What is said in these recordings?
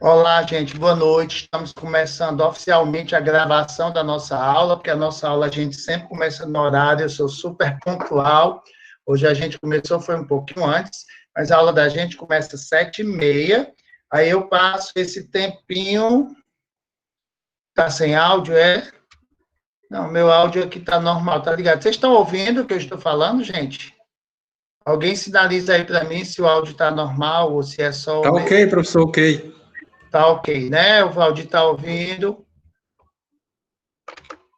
Olá, gente, boa noite. Estamos começando oficialmente a gravação da nossa aula, porque a nossa aula a gente sempre começa no horário, eu sou super pontual. Hoje a gente começou, foi um pouquinho antes, mas a aula da gente começa às 7h30. Aí eu passo esse tempinho. Tá sem áudio, é? Não, meu áudio aqui tá normal, tá ligado? Vocês estão ouvindo o que eu estou falando, gente? Alguém sinaliza aí para mim se o áudio tá normal ou se é só Tá o ok, professor, ok. Tá ok, né? O Valdir tá ouvindo.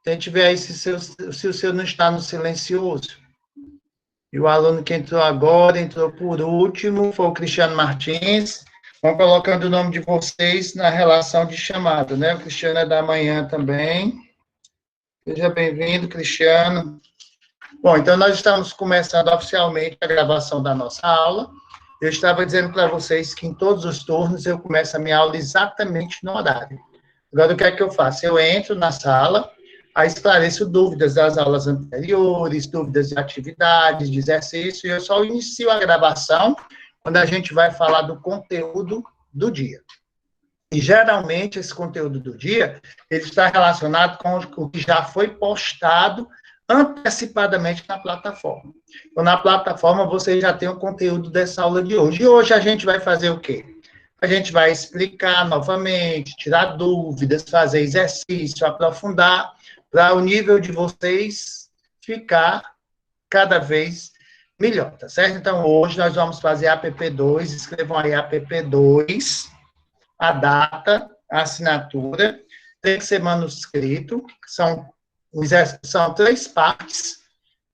Tente ver aí se o seu não está no silencioso. E o aluno que entrou agora, entrou por último, foi o Cristiano Martins. Vão colocando o nome de vocês na relação de chamada, né? O Cristiano é da manhã também. Seja bem-vindo, Cristiano. Bom, então nós estamos começando oficialmente a gravação da nossa aula. Eu estava dizendo para vocês que em todos os turnos eu começo a minha aula exatamente no horário. Agora, o que é que eu faço? Eu entro na sala, aí esclareço dúvidas das aulas anteriores, dúvidas de atividades, de exercício, e eu só inicio a gravação quando a gente vai falar do conteúdo do dia. E, geralmente, esse conteúdo do dia, ele está relacionado com o que já foi postado antecipadamente na plataforma. Então, na plataforma, você já tem o conteúdo dessa aula de hoje. E hoje a gente vai fazer o quê? A gente vai explicar novamente, tirar dúvidas, fazer exercício, aprofundar, para o nível de vocês ficar cada vez melhor, tá certo? Então, hoje nós vamos fazer a APP2, escrevam aí a APP2, a data, a assinatura, tem que ser manuscrito, são 3 partes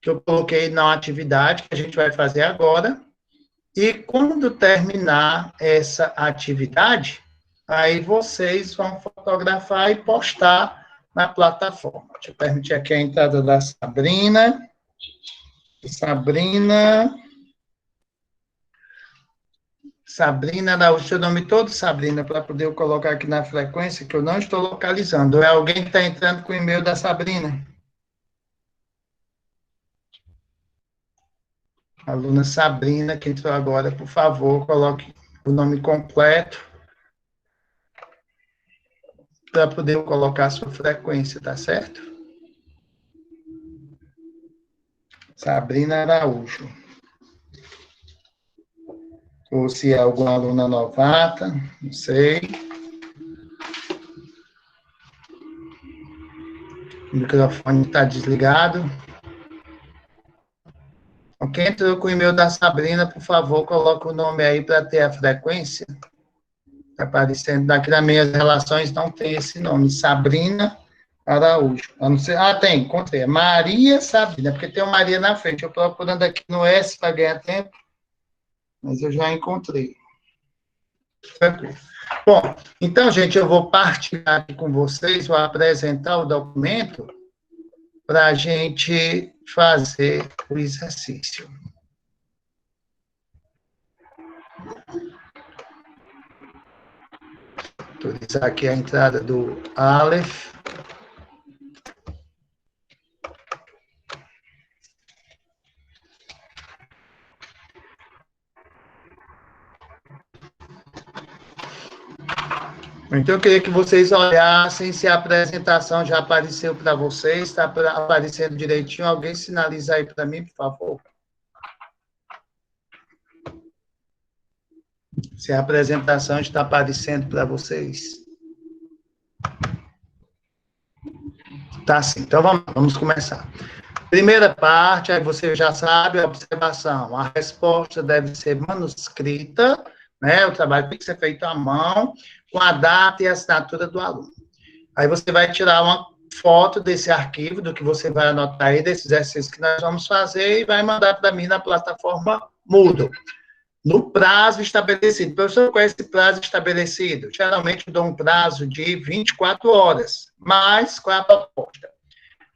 que eu coloquei na atividade que a gente vai fazer agora. E quando terminar essa atividade, aí vocês vão fotografar e postar na plataforma. Deixa eu permitir aqui a entrada da Sabrina. Sabrina Araújo, seu nome todo, Sabrina, para poder eu colocar aqui na frequência, que eu não estou localizando. É alguém que está entrando com o e-mail da Sabrina? Aluna Sabrina, que entrou agora, por favor, coloque o nome completo para poder colocar a sua frequência, tá certo? Sabrina Araújo. Ou se é alguma aluna novata, não sei. O microfone está desligado. Quem entrou com o e-mail da Sabrina, por favor, coloque o nome aí para ter a frequência. Está aparecendo aqui nas minhas relações, não tem esse nome. Sabrina Araújo. Tem, encontrei. Maria Sabrina, porque tem uma Maria na frente. Eu estou procurando aqui no S para ganhar tempo, mas eu já encontrei. Tranquilo. Bom, então, gente, eu vou partilhar aqui com vocês, vou apresentar o documento para a gente fazer o exercício. Autorizar aqui a entrada do Aleph. Então, eu queria que vocês olhassem se a apresentação já apareceu para vocês, está aparecendo direitinho. Alguém sinaliza aí para mim, por favor. Se a apresentação está aparecendo para vocês. Tá sim, então vamos começar. Primeira parte, aí você já sabe a observação. A resposta deve ser manuscrita, né? O trabalho tem que ser feito à mão, com a data e a assinatura do aluno. Aí você vai tirar uma foto desse arquivo, do que você vai anotar aí, desse exercício que nós vamos fazer, e vai mandar para mim na plataforma Moodle, no prazo estabelecido. Professor, qual é esse prazo estabelecido? Geralmente eu dou um prazo de 24 horas, mas qual é a proposta?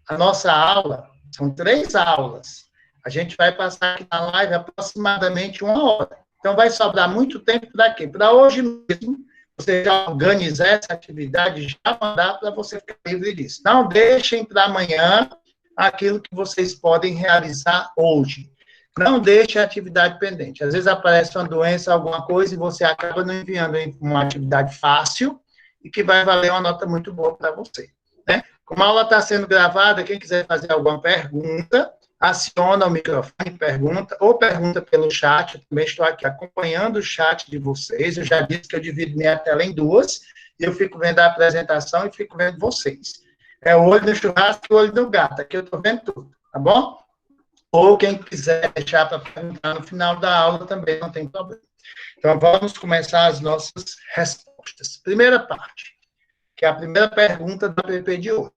A nossa aula, são 3 aulas, a gente vai passar aqui na live aproximadamente 1 hora. Então, vai sobrar muito tempo para quê? Para hoje mesmo, você já organizar essa atividade, já mandar para você ficar livre disso. Não deixem para amanhã aquilo que vocês podem realizar hoje. Não deixe a atividade pendente. Às vezes aparece uma doença, alguma coisa, e você acaba não enviando uma atividade fácil e que vai valer uma nota muito boa para você. Né? Como a aula está sendo gravada, quem quiser fazer alguma pergunta, aciona o microfone, pergunta, ou pergunta pelo chat. Eu também estou aqui acompanhando o chat de vocês. Eu já disse que eu divido minha tela em duas, e eu fico vendo a apresentação e fico vendo vocês. É o olho no churrasco e o olho no gato. Aqui eu estou vendo tudo, tá bom? Ou quem quiser deixar para perguntar no final da aula também não tem problema. Então, vamos começar as nossas respostas. Primeira parte, que é a primeira pergunta da PP de hoje.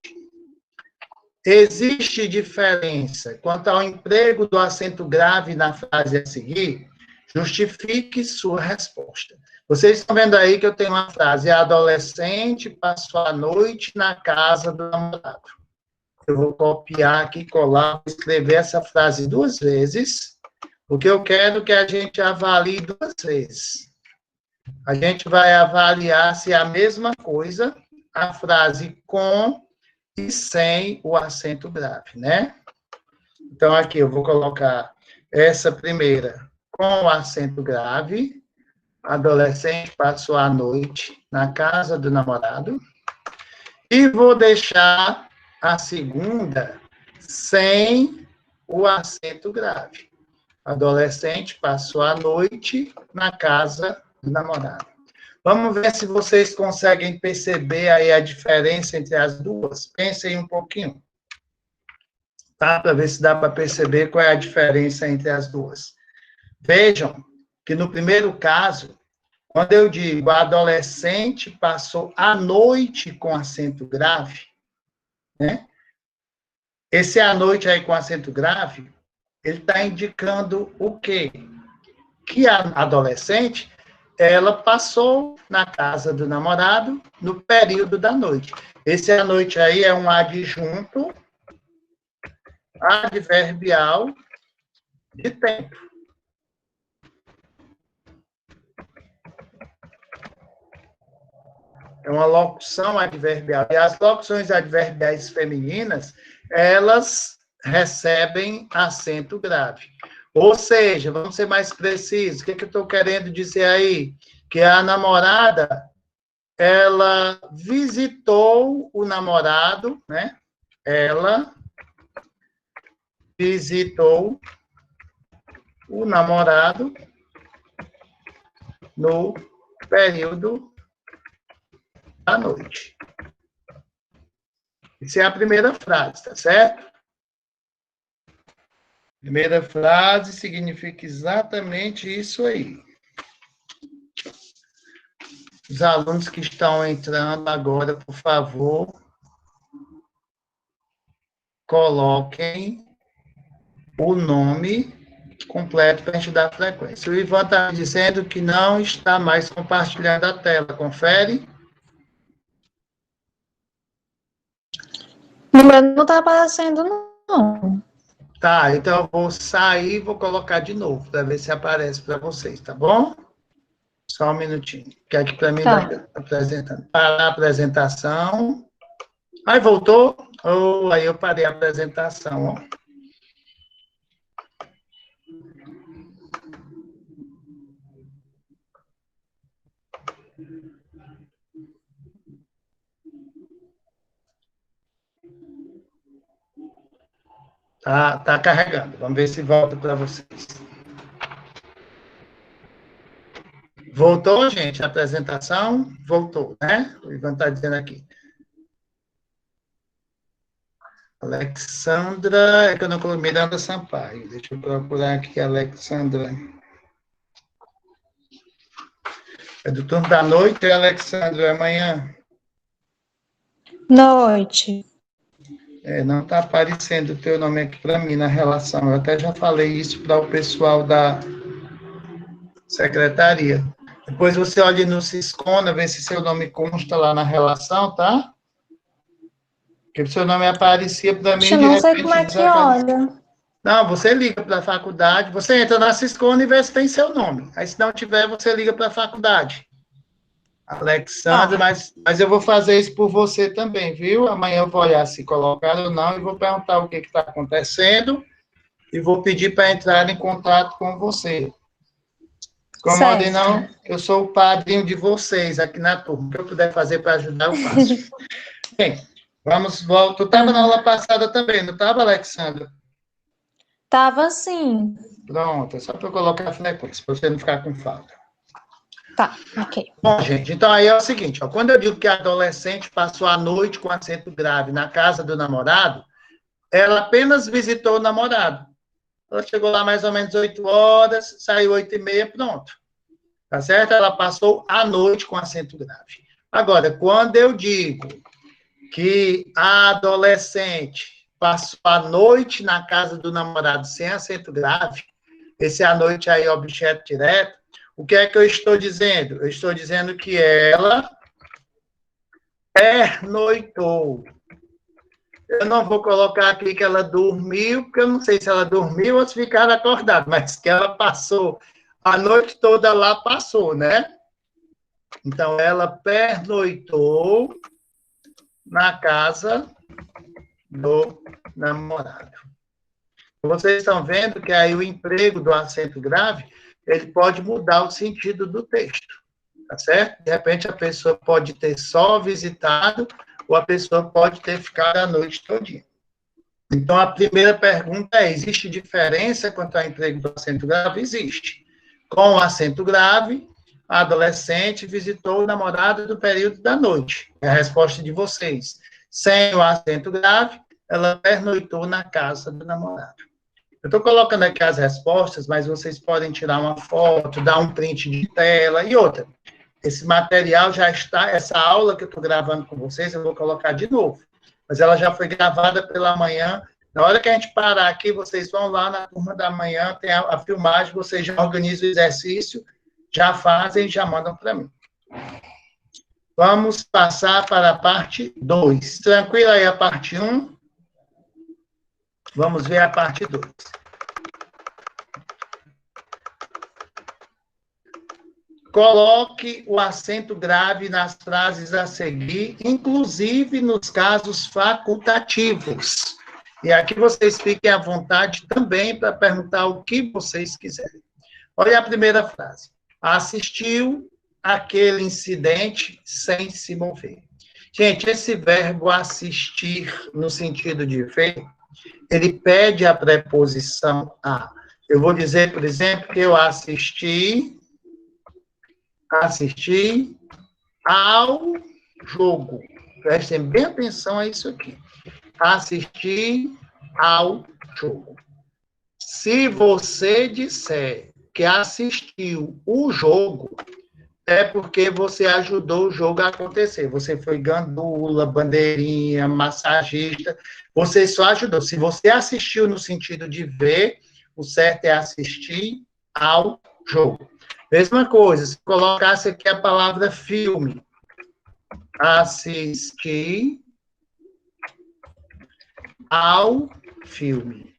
Existe diferença quanto ao emprego do acento grave na frase a seguir? Justifique sua resposta. Vocês estão vendo aí que eu tenho uma frase: a adolescente passou a noite na casa do namorado. Eu vou copiar aqui, colar, escrever essa frase 2 vezes, porque eu quero que a gente avalie 2 vezes. A gente vai avaliar se é a mesma coisa a frase com e sem o acento grave, né? Então, aqui eu vou colocar essa primeira com o acento grave. Adolescente passou a noite na casa do namorado. E vou deixar a segunda sem o acento grave. Adolescente passou a noite na casa do namorado. Vamos ver se vocês conseguem perceber aí a diferença entre as duas. Pensem um pouquinho. Tá? Para ver se dá para perceber qual é a diferença entre as duas. Vejam que no primeiro caso, quando eu digo a adolescente passou a noite com acento grave, né? Esse a noite aí com acento grave, ele está indicando o quê? Que a adolescente, ela passou na casa do namorado no período da noite. Esse a noite aí é um adjunto adverbial de tempo. É uma locução adverbial. E as locuções adverbiais femininas, elas recebem acento grave. Ou seja, vamos ser mais precisos, o que eu estou querendo dizer aí? Que a namorada, ela visitou o namorado, né? Ela visitou o namorado no período da noite. Essa é a primeira frase, tá certo? Primeira frase significa exatamente isso aí. Os alunos que estão entrando agora, por favor, coloquem o nome completo para a gente dar frequência. O Ivan está dizendo que não está mais compartilhando a tela. Confere? O meu não está aparecendo, não. Tá, então eu vou sair e vou colocar de novo, para ver se aparece para vocês, tá bom? Só um minutinho. Que aqui para mim está apresentando. Parar a apresentação. Aí voltou? Oh, aí eu parei a apresentação, ó. Tá carregando. Vamos ver se volta para vocês. Voltou, gente, a apresentação? Voltou, né? O Ivan está dizendo aqui. Alexandra, é que eu não coloquei, Miranda Sampaio. Deixa eu procurar aqui, Alexandra. É do turno da noite, Alexandra, é amanhã? Noite. Não está aparecendo o teu nome aqui para mim na relação. Eu até já falei isso para o pessoal da secretaria. Depois você olha no Siscona, vê se seu nome consta lá na relação, tá? Porque o seu nome aparecia para mim, Eu de não repente sei como é que olha. Não, você liga para a faculdade, você entra na Siscona e vê se tem seu nome. Aí, se não tiver, você liga para a faculdade. Alexandre, mas eu vou fazer isso por você também, viu? Amanhã eu vou olhar se colocaram ou não e vou perguntar o que está acontecendo e vou pedir para entrar em contato com você. Incomodem não, eu sou o padrinho de vocês aqui na turma. O que eu puder fazer para ajudar, eu faço. Bem, vamos, volta. Tu estava na aula passada também, não estava, Alexandra? Tava sim. Pronto, é só para eu colocar a frequência, para você não ficar com falta. Tá, ok. Bom, gente, então aí é o seguinte, ó, quando eu digo que a adolescente passou a noite com acento grave na casa do namorado, ela apenas visitou o namorado. Ela chegou lá mais ou menos 8 horas, saiu 8h30, pronto. Tá certo? Ela passou a noite com acento grave. Agora, quando eu digo que a adolescente passou a noite na casa do namorado sem acento grave, esse a noite aí, objeto direto, o que é que eu estou dizendo? Eu estou dizendo que ela pernoitou. Eu não vou colocar aqui que ela dormiu, porque eu não sei se ela dormiu ou se ficaram acordados, mas que ela passou a noite toda lá, passou, né? Então, ela pernoitou na casa do namorado. Vocês estão vendo que aí o emprego do acento grave, ele pode mudar o sentido do texto, tá certo? De repente, a pessoa pode ter só visitado, ou a pessoa pode ter ficado a noite todinha. Então, a primeira pergunta é, existe diferença quanto ao emprego do acento grave? Existe. Com o acento grave, a adolescente visitou o namorado no período da noite. É a resposta de vocês. Sem o acento grave, ela pernoitou na casa do namorado. Eu estou colocando aqui as respostas, mas vocês podem tirar uma foto, dar um print de tela e outra. Esse material já está, essa aula que eu estou gravando com vocês, eu vou colocar de novo. Mas ela já foi gravada pela manhã. Na hora que a gente parar aqui, vocês vão lá na turma da manhã, tem a filmagem, vocês já organizam o exercício, já fazem e já mandam para mim. Vamos passar para a parte 2. Tranquilo aí a parte 1? Vamos ver a parte 2. Coloque o acento grave nas frases a seguir, inclusive nos casos facultativos. E aqui vocês fiquem à vontade também para perguntar o que vocês quiserem. Olha a primeira frase. Assistiu aquele incidente sem se mover. Gente, esse verbo assistir, no sentido de ver, ele pede a preposição a. Eu vou dizer, por exemplo, que eu assisti ao jogo. Prestem bem atenção a isso aqui. Assistir ao jogo. Se você disser que assistiu o jogo, é porque você ajudou o jogo a acontecer. Você foi gandula, bandeirinha, massagista. Você só ajudou. Se você assistiu no sentido de ver, o certo é assistir ao jogo. Mesma coisa, se colocasse aqui a palavra filme. Assistir ao filme.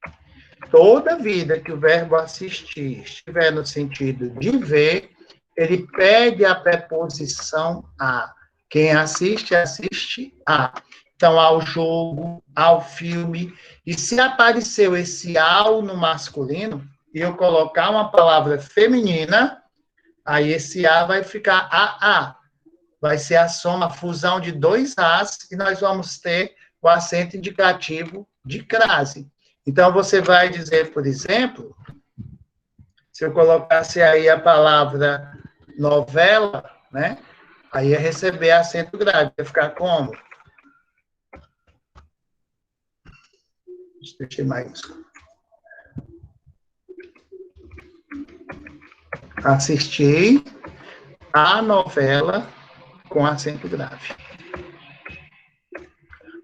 Toda vida que o verbo assistir estiver no sentido de ver, ele pede a preposição a. Quem assiste, assiste a. Então, ao jogo, ao filme. E se apareceu esse ao no masculino, e eu colocar uma palavra feminina, aí esse A vai ficar AA. Vai ser a soma, a fusão de dois As, e nós vamos ter o acento indicativo de crase. Então, você vai dizer, por exemplo, se eu colocasse aí a palavra novela, né? Aí ia receber acento grave. Ia ficar como? Deixa eu mais. Assisti a novela com acento grave.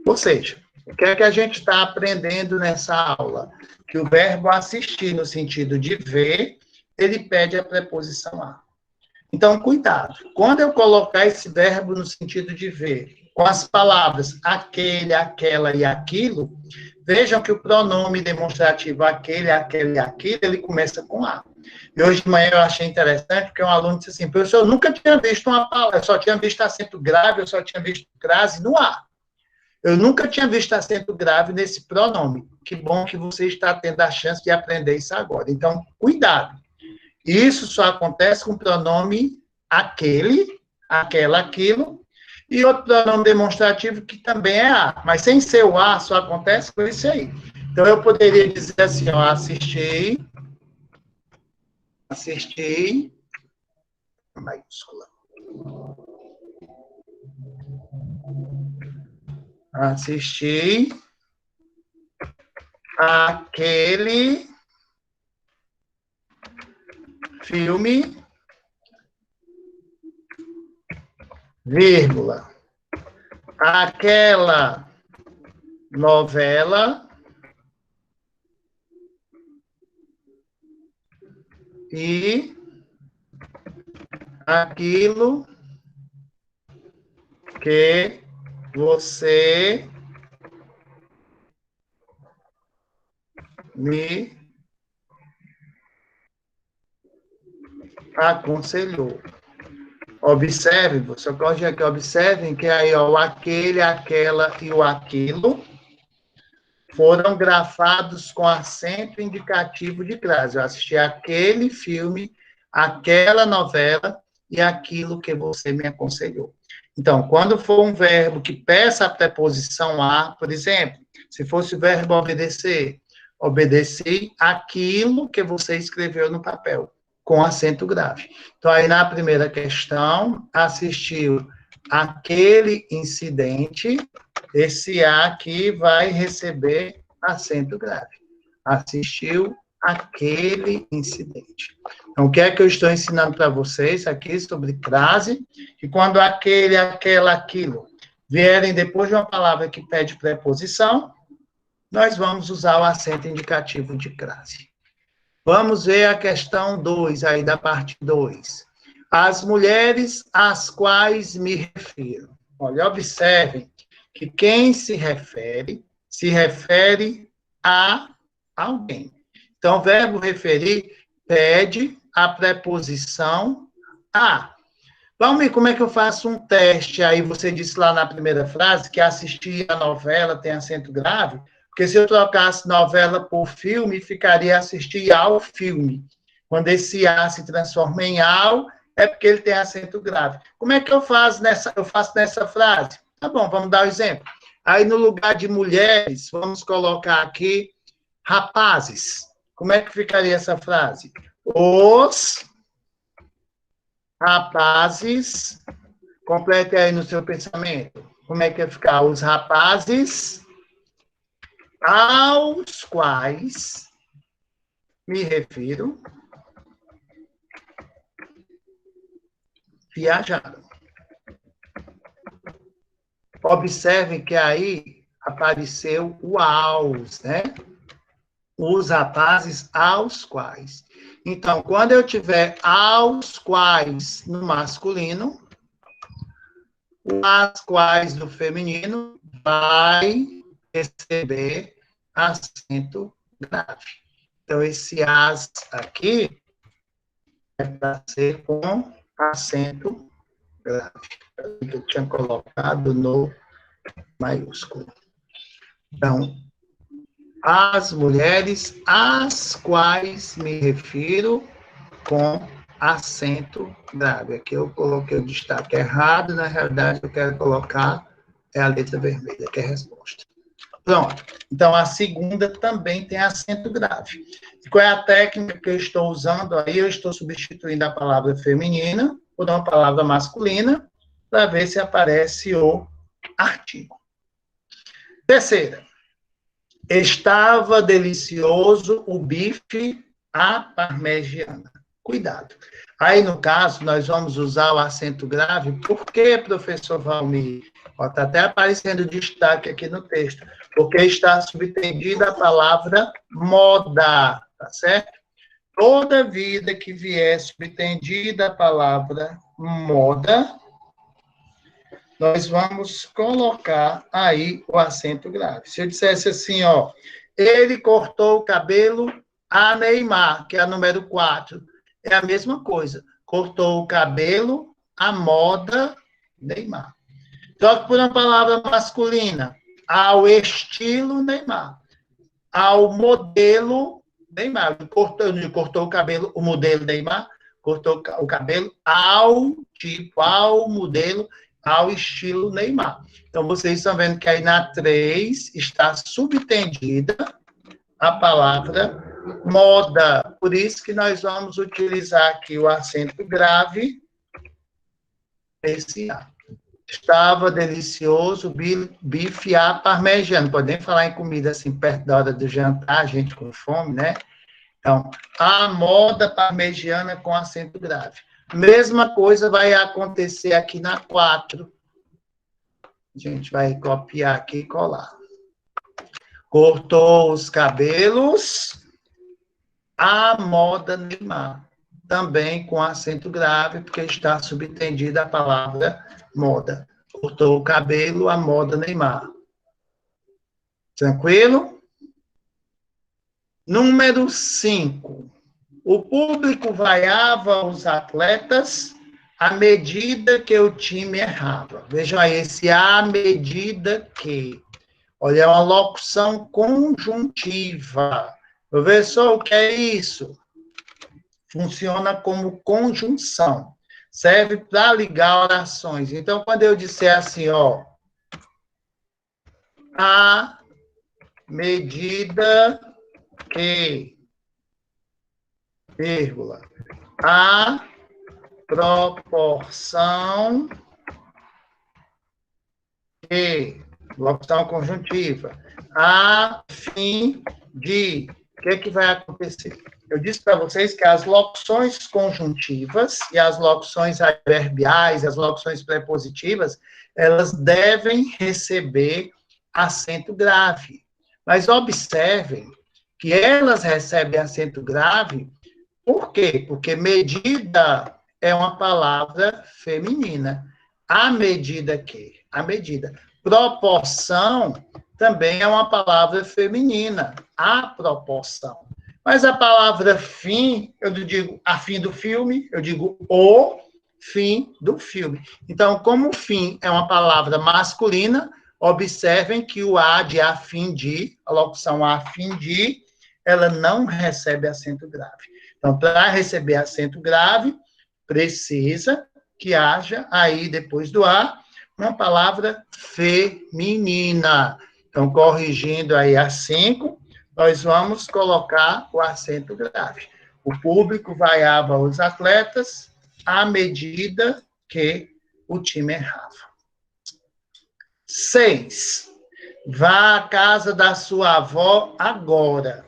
Ou seja, o que é que a gente está aprendendo nessa aula? Que o verbo assistir, no sentido de ver, ele pede a preposição a. Então, cuidado. Quando eu colocar esse verbo no sentido de ver, com as palavras aquele, aquela e aquilo, vejam que o pronome demonstrativo aquele, aquela e aquilo, ele começa com a. E hoje de manhã eu achei interessante, porque um aluno disse assim, professor, eu nunca tinha visto uma palavra, eu só tinha visto acento grave, eu só tinha visto crase no a. Eu nunca tinha visto acento grave nesse pronome. Que bom que você está tendo a chance de aprender isso agora. Então, cuidado. Isso só acontece com o pronome aquele, aquela, aquilo, e outro pronome demonstrativo que também é a. Mas sem ser o a, só acontece com isso aí. Então, eu poderia dizer assim, ó, assisti, maiúscula. Assisti aquele filme, vírgula, aquela novela e aquilo que você me aconselhou. Observe, você pode aqui, observem que aí, ó, o aquele, aquela e o aquilo foram grafados com acento indicativo de crase. Eu assisti aquele filme, aquela novela e aquilo que você me aconselhou. Então, quando for um verbo que peça a preposição a, por exemplo, se fosse o verbo obedecer, obedeci aquilo que você escreveu no papel, com acento grave. Então, aí na primeira questão, assistiu aquele incidente, esse A aqui vai receber acento grave. Assistiu aquele incidente. Então, o que é que eu estou ensinando para vocês aqui sobre crase? Que quando aquele, aquela, aquilo vierem depois de uma palavra que pede preposição, nós vamos usar o acento indicativo de crase. Vamos ver a questão 2, aí da parte 2. As mulheres às quais me refiro. Olha, observem que quem se refere a alguém. Então, o verbo referir pede a preposição a. Vamos ver como é que eu faço um teste. Aí você disse lá na primeira frase que assistir a novela tem acento grave, porque se eu trocasse novela por filme, ficaria assistir ao filme. Quando esse a se transforma em ao, é porque ele tem acento grave. Como é que eu faço nessa frase? Tá bom, vamos dar o exemplo. Aí, no lugar de mulheres, vamos colocar aqui rapazes. Como é que ficaria essa frase? Os rapazes, complete aí no seu pensamento. Como é que ia ficar? Os rapazes aos quais me refiro viajaram. Observem que aí apareceu o aos, né? Os rapazes aos quais. Então, quando eu tiver aos quais no masculino, o as quais no feminino vai receber acento grave. Então, esse as aqui é para ser com acento grave. Que eu tinha colocado no maiúsculo. Então, as mulheres às quais me refiro com acento grave. Aqui eu coloquei o destaque errado, na realidade eu quero colocar a letra vermelha, que é a resposta. Pronto. Então, a segunda também tem acento grave. E qual é a técnica que eu estou usando aí? Eu estou substituindo a palavra feminina por uma palavra masculina, para ver se aparece o artigo. Terceira. Estava delicioso o bife à parmegiana. Cuidado. Aí, no caso, nós vamos usar o acento grave. Por que, professor Valmir? Está até aparecendo destaque aqui no texto. Porque está subtendida a palavra moda, tá certo? Toda vida que vier subtendida a palavra moda, nós vamos colocar aí o acento grave. Se eu dissesse assim, ó, ele cortou o cabelo a Neymar, que é a número 4, é a mesma coisa. Cortou o cabelo a moda Neymar. Troque por uma palavra masculina. ao estilo Neymar, ao modelo Neymar. Cortou o cabelo, o modelo Neymar, cortou o cabelo ao tipo, ao modelo, ao estilo Neymar. Então, vocês estão vendo que aí na 3 está subtendida a palavra moda. Por isso que nós vamos utilizar aqui o acento grave, esse A. Estava delicioso bife à parmegiana. Podem falar em comida assim, perto da hora do jantar, gente com fome, né? Então, a moda parmegiana com acento grave. Mesma coisa vai acontecer aqui na 4. A gente vai copiar aqui e colar. Cortou os cabelos, a moda Neymar. Também com acento grave, porque está subtendida a palavra moda. Cortou o cabelo, a moda Neymar. Tranquilo? Número 5. O público vaiava os atletas à medida que o time errava. Vejam aí, esse à medida que. Olha, é uma locução conjuntiva. Professor, o que é isso? Funciona como conjunção. Serve para ligar orações. Então, quando eu disser assim, ó, à medida que, vírgula, a proporção que, locução conjuntiva, a fim de, o que é que vai acontecer? Eu disse para vocês que as locuções conjuntivas e as locuções adverbiais, as locuções prepositivas, elas devem receber acento grave. Mas observem que elas recebem acento grave, por quê? Porque medida é uma palavra feminina. À medida que? À medida. Proporção também é uma palavra feminina. A proporção. Mas a palavra fim, eu não digo a fim do filme, eu digo o fim do filme. Então, como fim é uma palavra masculina, observem que o a de a fim de, a locução a fim de, ela não recebe acento grave. Então, para receber acento grave, precisa que haja aí, depois do a, uma palavra feminina. Então, corrigindo aí a 5, nós vamos colocar o acento grave. O público vaiava os atletas à medida que o time errava. 6. Vá à casa da sua avó agora.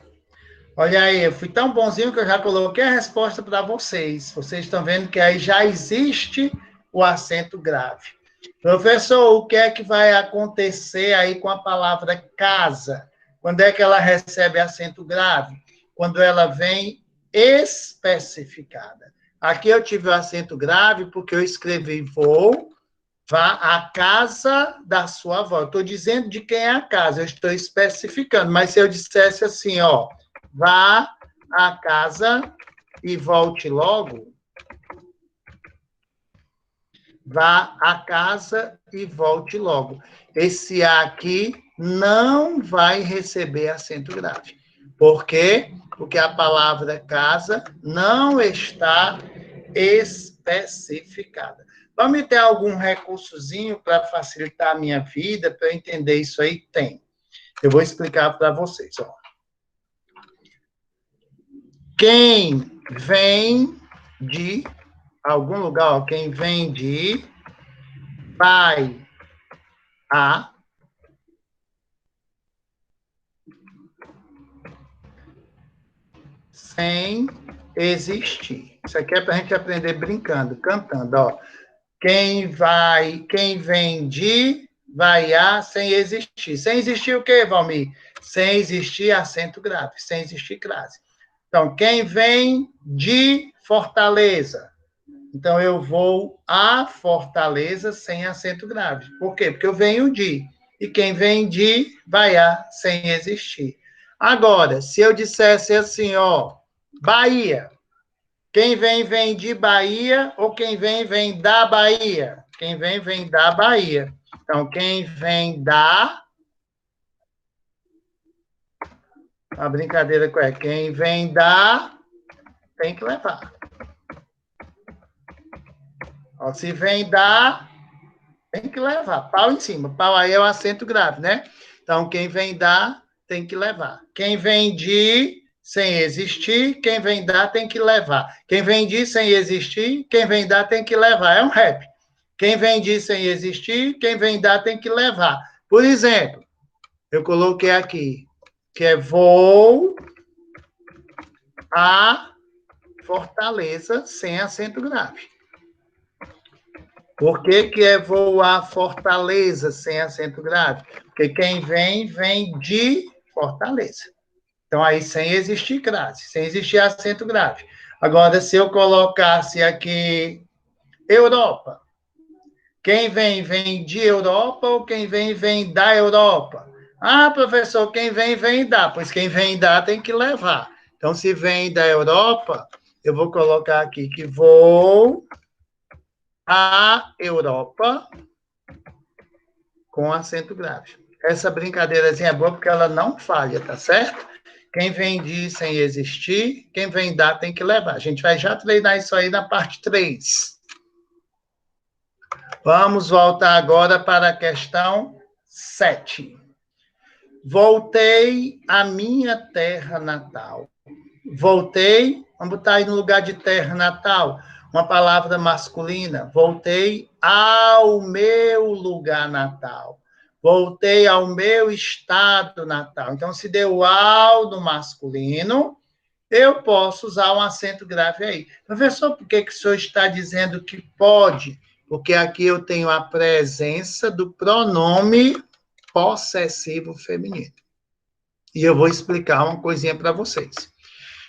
Olha aí, eu fui tão bonzinho que eu já coloquei a resposta para vocês. Vocês estão vendo que aí já existe o acento grave. Professor, o que é que vai acontecer aí com a palavra casa? Quando é que ela recebe acento grave? Quando ela vem especificada. Aqui eu tive o acento grave porque eu escrevi vou, vá à casa da sua avó. Estou dizendo de quem é a casa, eu estou especificando. Mas se eu dissesse assim, ó, vá à casa e volte logo, vá à casa e volte logo. Esse A aqui não vai receber acento grave. Por quê? Porque a palavra casa não está especificada. Vamos ter algum recursozinho para facilitar a minha vida, para eu entender isso aí? Tem. Eu vou explicar para vocês. Ó. Quem vem de algum lugar, ó, quem vem de vai a sem existir. Isso aqui é para a gente aprender brincando, cantando, ó. Quem vem de vai a sem existir. Sem existir o quê, Valmir? Sem existir acento grave, sem existir crase. Então, quem vem de Fortaleza? Então, eu vou a Fortaleza sem acento grave. Por quê? Porque eu venho de. E quem vem de, vai a, sem existir. Agora, se eu dissesse assim, ó, Bahia. Quem vem de Bahia ou quem vem da Bahia? Quem vem da Bahia. Então, quem vem da A brincadeira é quem vem dar, tem que levar. Ó, se vem dar, tem que levar. Pau em cima. Pau aí é o acento grave, né? Então, quem vem dar, tem que levar. Quem vem de sem existir, quem vem dar, tem que levar. Quem vem de sem existir, quem vem dar, tem que levar. É um rap. Quem vem de sem existir, quem vem dar, tem que levar. Por exemplo, eu coloquei aqui, que é vou a Fortaleza sem acento grave. Por que que é vou a Fortaleza sem acento grave? Porque quem vem, vem de Fortaleza. Então, aí, sem existir crase, sem existir acento grave. Agora, se eu colocasse aqui Europa, quem vem, vem de Europa ou quem vem, vem da Europa? Ah, professor, quem vem, vem da. Pois quem vem da tem que levar. Então, se vem da Europa, eu vou colocar aqui que vou à Europa com acento grave. Essa brincadeirazinha é boa porque ela não falha, tá certo? Quem vem de sem existir, quem vem dar tem que levar. A gente vai já treinar isso aí na parte 3. Vamos voltar agora para a questão 7. Voltei à minha terra natal. Voltei, vamos botar aí no lugar de terra natal, uma palavra masculina. Voltei ao meu lugar natal. Voltei ao meu estado natal. Então, se deu ao no masculino, eu posso usar um acento grave aí. Professor, por que que o senhor está dizendo que pode? Porque aqui eu tenho a presença do pronome possessivo feminino. E eu vou explicar uma coisinha para vocês.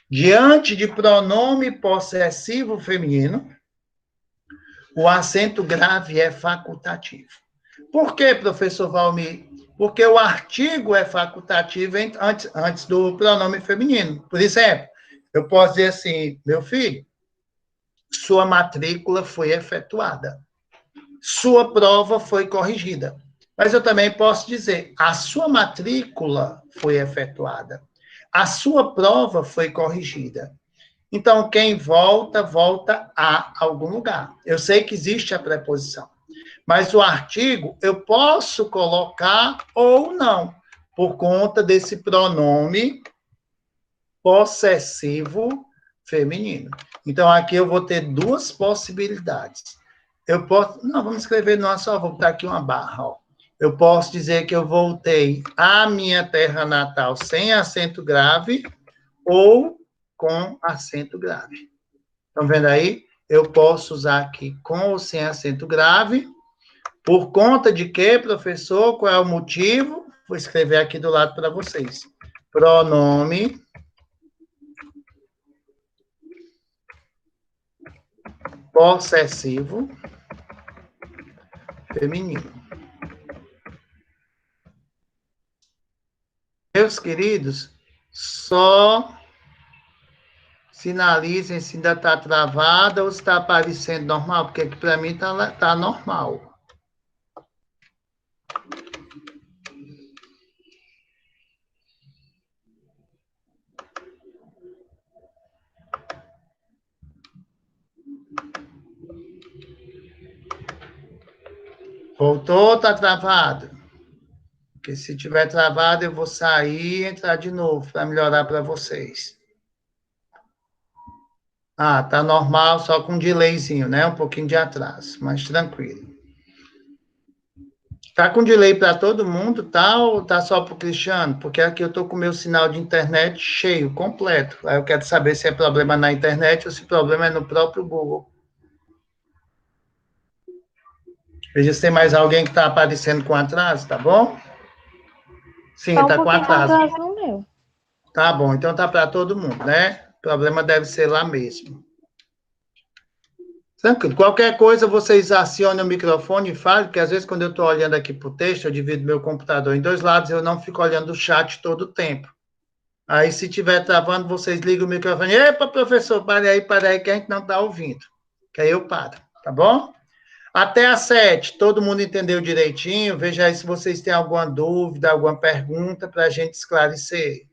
Diante de pronome possessivo feminino, o acento grave é facultativo. Por que, professor Valmir? Porque o artigo é facultativo antes do pronome feminino. Por exemplo, eu posso dizer assim, meu filho, sua matrícula foi efetuada. Sua prova foi corrigida. Mas eu também posso dizer, a sua matrícula foi efetuada. A sua prova foi corrigida. Então, quem volta, volta a algum lugar. Eu sei que existe a preposição. Mas o artigo eu posso colocar ou não, por conta desse pronome possessivo feminino. Então, aqui eu vou ter duas possibilidades. Eu posso... Não, vamos escrever não, só vou botar aqui uma barra. Ó. Eu posso dizer que eu voltei à minha terra natal sem acento grave ou com acento grave. Estão vendo aí? Eu posso usar aqui com ou sem acento grave. Por conta de quê, professor? Qual é o motivo? Vou escrever aqui do lado para vocês. Pronome possessivo feminino. Meus queridos, só sinalizem se ainda está travada ou se está aparecendo normal, porque aqui para mim tá normal. Voltou ou está travado? Porque se tiver travado, eu vou sair e entrar de novo para melhorar para vocês. Ah, tá normal, só com um delayzinho, né? Um pouquinho de atraso, mas tranquilo. Tá com delay para todo mundo, tá? Ou tá só para o Cristiano? Porque aqui eu tô com o meu sinal de internet cheio, completo. Aí eu quero saber se é problema na internet ou se o problema é no próprio Google. Veja se tem mais alguém que está aparecendo com atraso, tá bom? Sim, Tá um tá com pouquinho atraso. atrasado no meu. Tá bom, então tá para todo mundo, né? O problema deve ser lá mesmo. Tranquilo. Qualquer coisa, vocês acionem o microfone e falem, porque às vezes quando eu estou olhando aqui para o texto, eu divido meu computador em dois lados, eu não fico olhando o chat todo o tempo. Aí, se estiver travando, vocês ligam o microfone. Epa, professor, pare aí, que a gente não está ouvindo. Que aí eu paro, tá bom? Até às 7, todo mundo entendeu direitinho? Veja aí se vocês têm alguma dúvida, alguma pergunta para a gente esclarecer.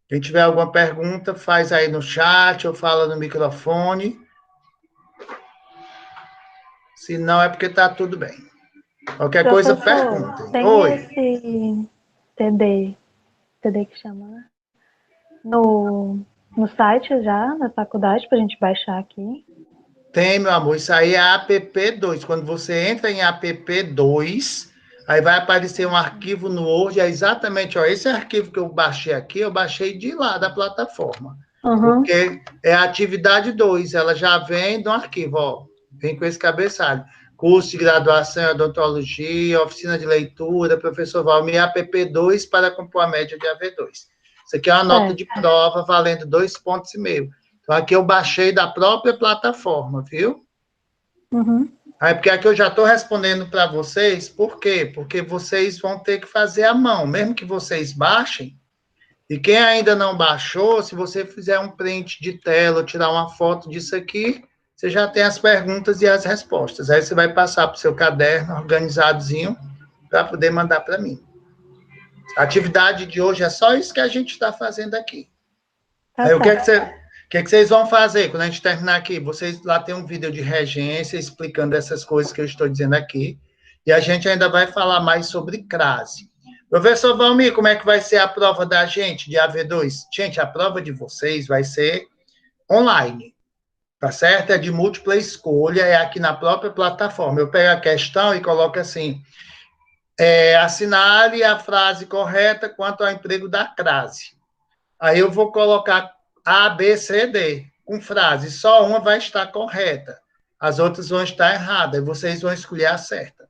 Quem tiver alguma pergunta, faz aí no chat ou fala no microfone. Se não, é porque está tudo bem. Qualquer coisa, Professor, perguntem. tem Oi. esse TD que chama, né? No site já, na faculdade, para a gente baixar aqui. Tem, meu amor. Isso aí é app2. Quando você entra em app2, aí vai aparecer um arquivo no Word. É exatamente, ó, esse arquivo que eu baixei aqui, eu baixei de lá, da plataforma. Uhum. Porque é a atividade 2, ela já vem do arquivo, ó. Vem com esse cabeçalho. Curso de graduação em odontologia, oficina de leitura, professor Valmir, app2 para compor a média de AV2. Isso aqui é uma nota de prova valendo 2,5 pontos. Então, aqui eu baixei da própria plataforma, viu? Uhum. Aí, porque aqui eu já estou respondendo para vocês, por quê? Porque vocês vão ter que fazer à mão, mesmo que vocês baixem, e quem ainda não baixou, se você fizer um print de tela ou tirar uma foto disso aqui, você já tem as perguntas e as respostas. Aí você vai passar para o seu caderno organizadozinho para poder mandar para mim. A atividade de hoje é só isso que a gente está fazendo aqui. Tá Aí o que é certo. que vocês vão fazer quando a gente terminar aqui? Vocês lá tem um vídeo de regência explicando essas coisas que eu estou dizendo aqui. E a gente ainda vai falar mais sobre crase. Professor Valmir, como é que vai ser a prova da gente de AV2? Gente, a prova de vocês vai ser online, tá certo? É de múltipla escolha, é aqui na própria plataforma. Eu pego a questão e coloco assim, assinale a frase correta quanto ao emprego da crase. Aí eu vou colocar A, B, C, D, com frase. Só uma vai estar correta. As outras vão estar erradas. E vocês vão escolher a certa.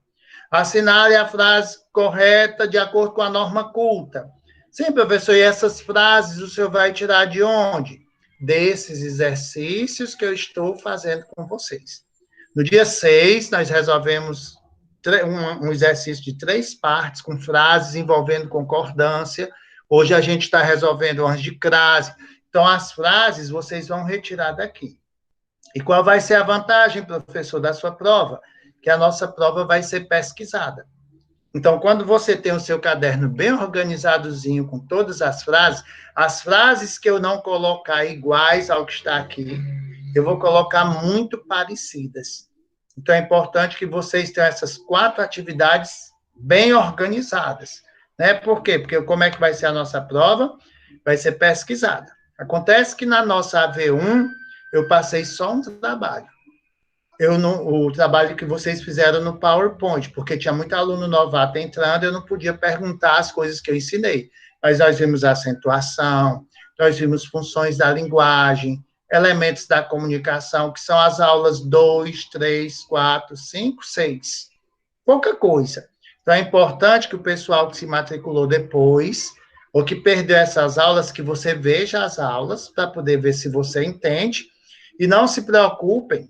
Assinale a frase correta de acordo com a norma culta. Sim, professor, e essas frases o senhor vai tirar de onde? Desses exercícios que eu estou fazendo com vocês. No dia 6, nós resolvemos um exercício de 3 partes, com frases envolvendo concordância. Hoje a gente está resolvendo umas de crase. Então, as frases vocês vão retirar daqui. E qual vai ser a vantagem, professor, da sua prova? Que a nossa prova vai ser pesquisada. Então, quando você tem o seu caderno bem organizadozinho, com todas as frases que eu não colocar iguais ao que está aqui, eu vou colocar muito parecidas. Então, é importante que vocês tenham essas 4 atividades bem organizadas. Né? Por quê? Porque como é que vai ser a nossa prova? Vai ser pesquisada. Acontece que na nossa AV1, eu passei só um trabalho. O trabalho que vocês fizeram no PowerPoint, porque tinha muito aluno novato entrando, eu não podia perguntar as coisas que eu ensinei. Mas nós vimos acentuação, nós vimos funções da linguagem, elementos da comunicação, que são as aulas 2, 3, 4, 5, 6. Pouca coisa. Então, é importante que o pessoal que se matriculou depois, ou que perdeu essas aulas, que você veja as aulas, para poder ver se você entende, e não se preocupem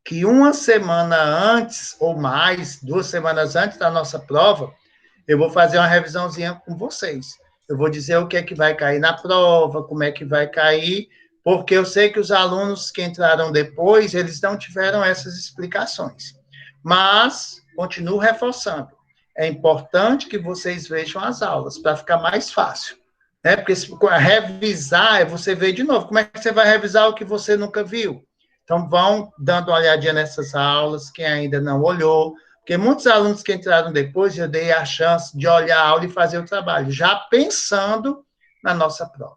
que uma semana antes, ou mais, 2 semanas antes da nossa prova, eu vou fazer uma revisãozinha com vocês. Eu vou dizer o que é que vai cair na prova, como é que vai cair, porque eu sei que os alunos que entraram depois, eles não tiveram essas explicações. Mas, continuo reforçando, é importante que vocês vejam as aulas, para ficar mais fácil. Né? Porque revisar é você ver de novo. Como é que você vai revisar o que você nunca viu? Então, vão dando uma olhadinha nessas aulas, quem ainda não olhou, porque muitos alunos que entraram depois, eu dei a chance de olhar a aula e fazer o trabalho, já pensando na nossa prova.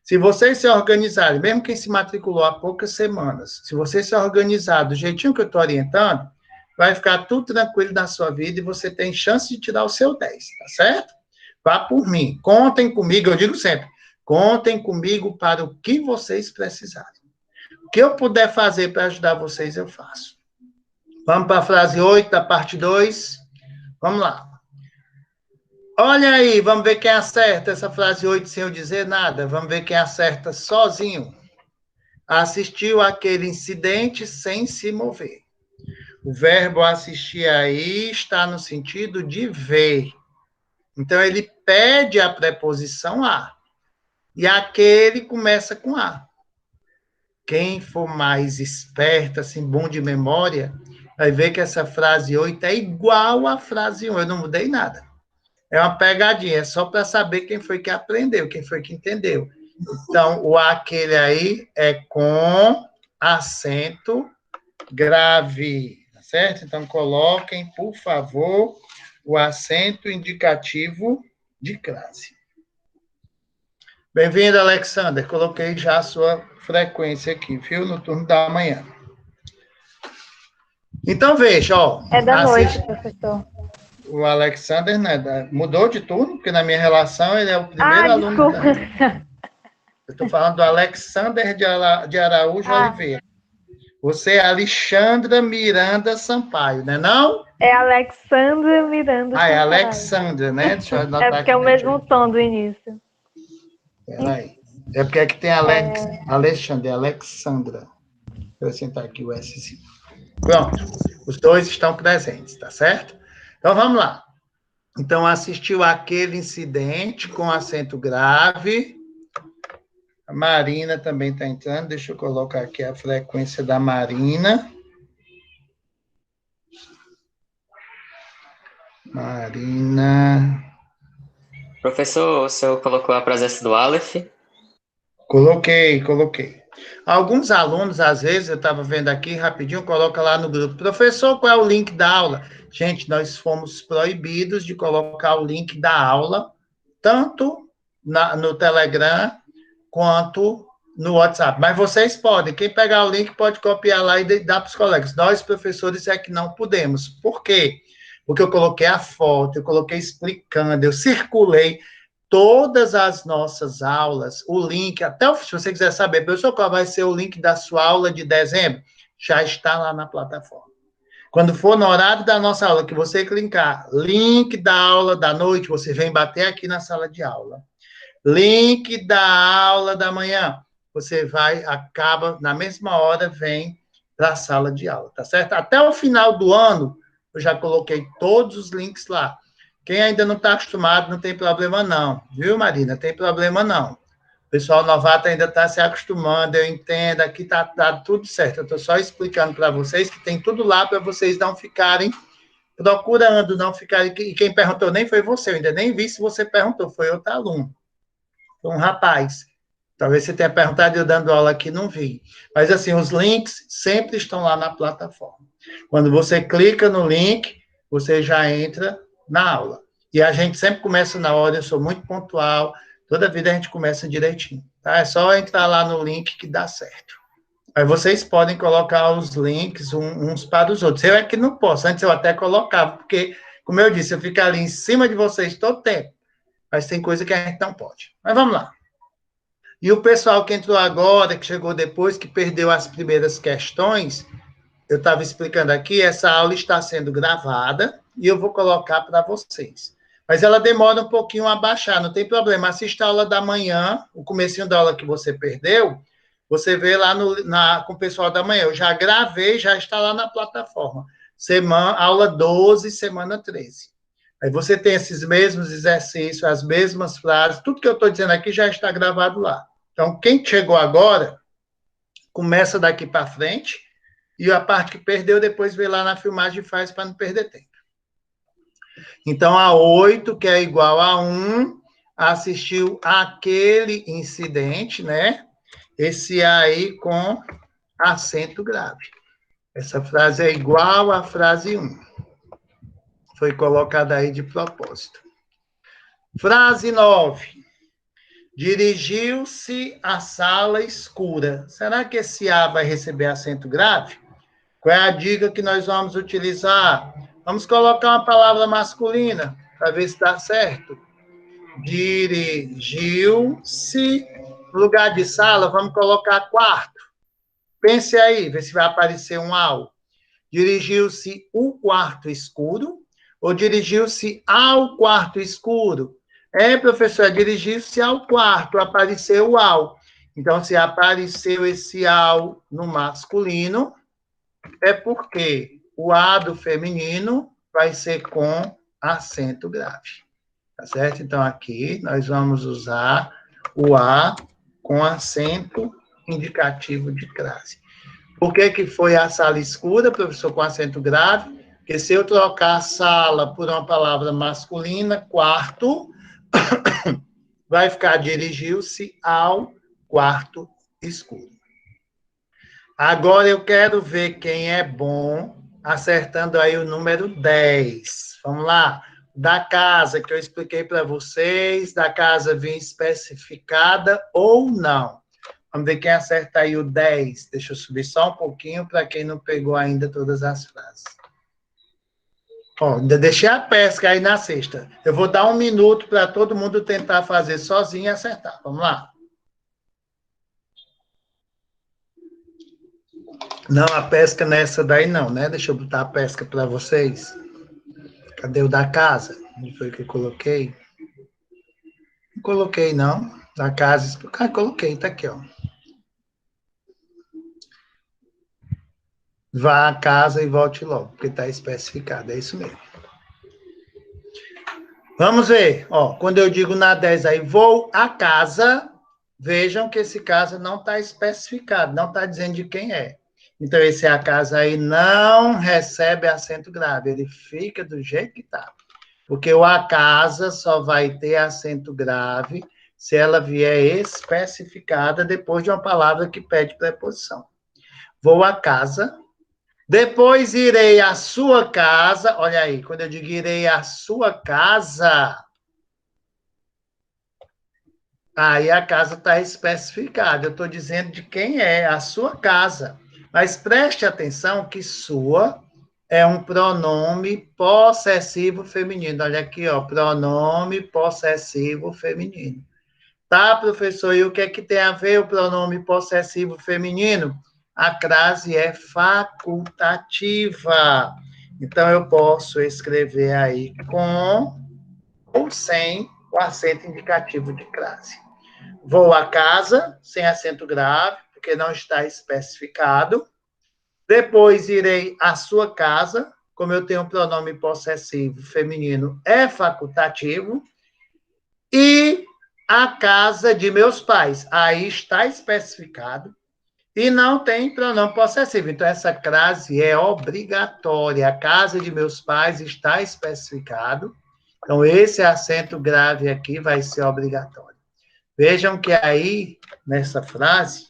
Se vocês se organizarem, mesmo quem se matriculou há poucas semanas, se vocês se organizarem do jeitinho que eu estou orientando, vai ficar tudo tranquilo na sua vida e você tem chance de tirar o seu 10, tá certo? Vá por mim, contem comigo, eu digo sempre, contem comigo para o que vocês precisarem. O que eu puder fazer para ajudar vocês, eu faço. Vamos para a frase 8 da parte 2. Vamos lá. Olha aí, vamos ver quem acerta essa frase 8 sem eu dizer nada. Vamos ver quem acerta sozinho. Assistiu aquele incidente sem se mover. O verbo assistir aí está no sentido de ver. Então, ele pede a preposição a. E aquele começa com a. Quem for mais esperto, assim, bom de memória, vai ver que essa frase 8 é igual à frase 1. Eu não mudei nada. É uma pegadinha, é só para saber quem foi que aprendeu, quem foi que entendeu. Então, o aquele aí é com acento grave, tá certo? Então, coloquem, por favor, o acento indicativo de crase. Bem-vindo, Alexander. Coloquei já a sua frequência aqui, viu? No turno da manhã. Então, veja, ó. É da noite, professor. O Alexander, né, mudou de turno, porque na minha relação ele é o primeiro aluno. Desculpa. Eu estou falando do Alexander de Araújo Oliveira. Você é Alexandra Miranda Sampaio, né não? É Alexandra Miranda Ah, é Sampaio. Alexandra, né? Deixa eu anotar porque é o mesmo tom do início. Peraí. É porque aqui tem Alexandre, Alexandra. Deixa eu sentar aqui o S. Pronto. Os dois estão presentes, tá certo? Então, vamos lá. Então, assistiu aquele incidente com acento grave. A Marina também está entrando. Deixa eu colocar aqui a frequência da Marina. Marina. Professor, o senhor colocou a presença do Aleph? Coloquei. Alguns alunos, às vezes, eu estava vendo aqui, rapidinho, coloca lá no grupo. Professor, qual é o link da aula? Gente, nós fomos proibidos de colocar o link da aula, tanto no Telegram, quanto no WhatsApp. Mas vocês podem. Quem pegar o link pode copiar lá e dar para os colegas. Nós, professores, é que não podemos. Por quê? Porque eu coloquei a foto, eu coloquei explicando, eu circulei todas as nossas aulas, o link, até se você quiser saber, professor, qual vai ser o link da sua aula de dezembro, já está lá na plataforma. Quando for no horário da nossa aula, que você clicar, link da aula da noite, você vem bater aqui na sala de aula. Link da aula da manhã, você acaba, na mesma hora, vem para a sala de aula, tá certo? Até o final do ano, eu já coloquei todos os links lá. Quem ainda não está acostumado, não tem problema não, viu, Marina? Tem problema não. O pessoal novato ainda está se acostumando, eu entendo, aqui está tudo certo. Eu estou só explicando para vocês que tem tudo lá para vocês não ficarem procurando, não ficarem... E quem perguntou nem foi você, eu ainda nem vi se você perguntou, foi outro aluno. Foi um rapaz. Talvez você tenha perguntado, eu dando aula aqui, não vi. Mas, assim, os links sempre estão lá na plataforma. Quando você clica no link, você já entra na aula. E a gente sempre começa na hora, eu sou muito pontual, toda vida a gente começa direitinho, tá? É só entrar lá no link que dá certo. Aí vocês podem colocar os links uns para os outros. Eu é que não posso, antes eu até colocava, porque, como eu disse, eu fico ali em cima de vocês todo tempo, mas tem coisa que a gente não pode. Mas vamos lá. E o pessoal que entrou agora, que chegou depois, que perdeu as primeiras questões, eu estava explicando aqui, essa aula está sendo gravada e eu vou colocar para vocês. Mas ela demora um pouquinho a baixar, não tem problema. Assista a aula da manhã, o comecinho da aula que você perdeu, você vê lá com o pessoal da manhã. Eu já gravei, já está lá na plataforma. Aula 12, semana 13. Aí você tem esses mesmos exercícios, as mesmas frases, tudo que eu estou dizendo aqui já está gravado lá. Então, quem chegou agora, começa daqui para frente, e a parte que perdeu, depois vê lá na filmagem e faz para não perder tempo. Então, a 8, que é igual a 1, assistiu aquele incidente, né? Esse aí com acento grave. Essa frase é igual à frase 1. Foi colocada aí de propósito. Frase 9. Dirigiu-se à sala escura. Será que esse A vai receber acento grave? Qual é a dica que nós vamos utilizar? Vamos colocar uma palavra masculina, para ver se dá certo. Dirigiu-se, no lugar de sala, vamos colocar quarto. Pense aí, vê se vai aparecer um AU. Dirigiu-se o quarto escuro ou dirigiu-se ao quarto escuro? Professor, dirigiu-se ao quarto, apareceu o AU. Então, se apareceu esse AU no masculino, é porque o A do feminino vai ser com acento grave. Tá certo? Então, aqui nós vamos usar o A com acento indicativo de crase. Por que foi a sala escura, professor, com acento grave? Porque se eu trocar sala por uma palavra masculina, quarto, vai ficar dirigiu-se ao quarto escuro. Agora eu quero ver quem é bom, acertando aí o número 10. Vamos lá. Da casa que eu expliquei para vocês, da casa vinha especificada ou não. Vamos ver quem acerta aí o 10. Deixa eu subir só um pouquinho para quem não pegou ainda todas as frases. Ó, ainda deixei a pesca aí na sexta. Eu vou dar 1 minuto para todo mundo tentar fazer sozinho e acertar. Vamos lá. Não, a pesca nessa daí não, né? Deixa eu botar a pesca para vocês. Cadê o da casa? Não foi o que eu coloquei? Não coloquei, não. Da casa. Ah, coloquei, tá aqui, ó. Vá à casa e volte logo, porque está especificado. É isso mesmo. Vamos ver. Ó, quando eu digo na 10 aí, vou à casa, vejam que esse casa não está especificado, não está dizendo de quem é. Então, esse a casa aí não recebe acento grave, ele fica do jeito que está. Porque o a casa só vai ter acento grave se ela vier especificada depois de uma palavra que pede preposição. Vou à casa, depois irei à sua casa. Olha aí, quando eu digo irei à sua casa, aí a casa está especificada. Eu estou dizendo de quem é a sua casa. Mas preste atenção que sua é um pronome possessivo feminino. Olha aqui, ó, pronome possessivo feminino. Tá, professor, e o que é que tem a ver o pronome possessivo feminino? A crase é facultativa. Então, eu posso escrever aí com ou sem o acento indicativo de crase. Vou à casa, sem acento grave, porque não está especificado. Depois irei à sua casa, como eu tenho um pronome possessivo feminino, é facultativo. E a casa de meus pais, aí está especificado. E não tem pronome possessivo. Então, essa crase é obrigatória. A casa de meus pais está especificado. Então, esse acento grave aqui vai ser obrigatório. Vejam que aí, nessa frase,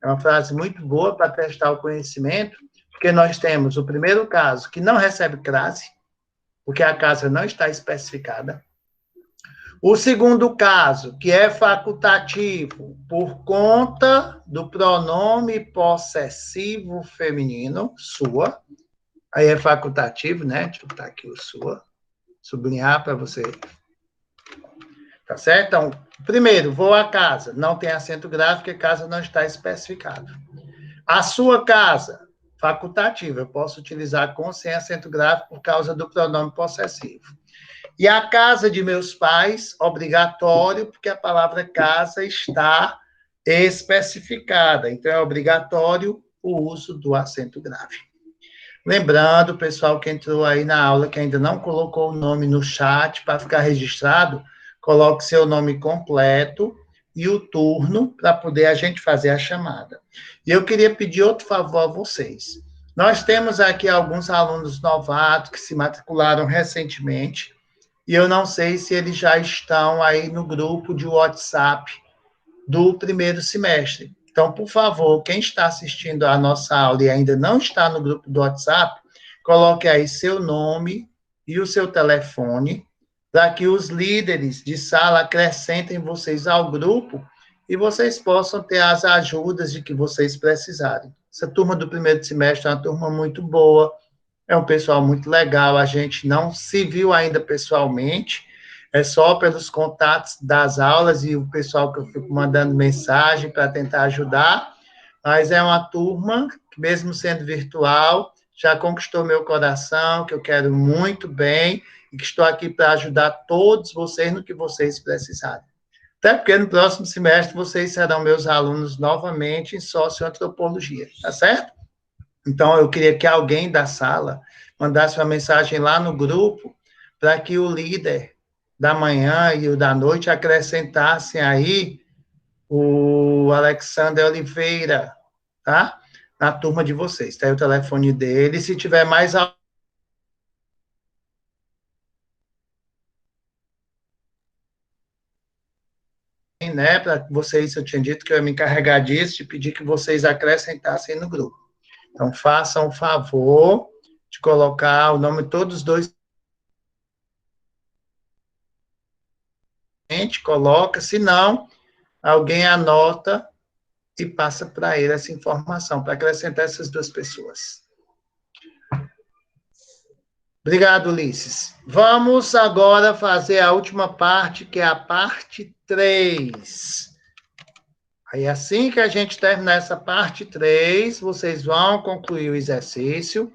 é uma frase muito boa para testar o conhecimento, porque nós temos o primeiro caso, que não recebe crase, porque a casa não está especificada. O segundo caso, que é facultativo, por conta do pronome possessivo feminino, sua. Aí é facultativo, né? Deixa eu botar aqui o sua. Sublinhar para você. Tá certo? Então, primeiro, vou à casa. Não tem acento grave, porque casa não está especificado. A sua casa, facultativo. Eu posso utilizar com ou sem acento grave por causa do pronome possessivo. E a casa de meus pais, obrigatório, porque a palavra casa está especificada. Então, é obrigatório o uso do acento grave. Lembrando, pessoal que entrou aí na aula, que ainda não colocou o nome no chat para ficar registrado, coloque seu nome completo e o turno para poder a gente fazer a chamada. E eu queria pedir outro favor a vocês. Nós temos aqui alguns alunos novatos que se matricularam recentemente, e eu não sei se eles já estão aí no grupo de WhatsApp do primeiro semestre. Então, por favor, quem está assistindo a nossa aula e ainda não está no grupo do WhatsApp, coloque aí seu nome e o seu telefone, para que os líderes de sala acrescentem vocês ao grupo e vocês possam ter as ajudas de que vocês precisarem. Essa turma do primeiro semestre é uma turma muito boa, é um pessoal muito legal, a gente não se viu ainda pessoalmente, é só pelos contatos das aulas e o pessoal que eu fico mandando mensagem para tentar ajudar, mas é uma turma que, mesmo sendo virtual, já conquistou meu coração, que eu quero muito bem, e que estou aqui para ajudar todos vocês no que vocês precisarem. Até porque no próximo semestre vocês serão meus alunos novamente em socioantropologia, tá certo? Então, eu queria que alguém da sala mandasse uma mensagem lá no grupo para que o líder da manhã e o da noite acrescentassem aí o Alexander Oliveira, tá? Na turma de vocês. Tá aí o telefone dele. Se tiver mais né? Para vocês, eu tinha dito que eu ia me encarregar disso, de pedir que vocês acrescentassem no grupo. Então, façam o favor de colocar o nome de todos os dois. A gente coloca, se não, alguém anota e passa para ele essa informação, para acrescentar essas duas pessoas. Obrigado, Ulisses. Vamos agora fazer a última parte, que é a parte 3. Aí, assim que a gente terminar essa parte 3, vocês vão concluir o exercício,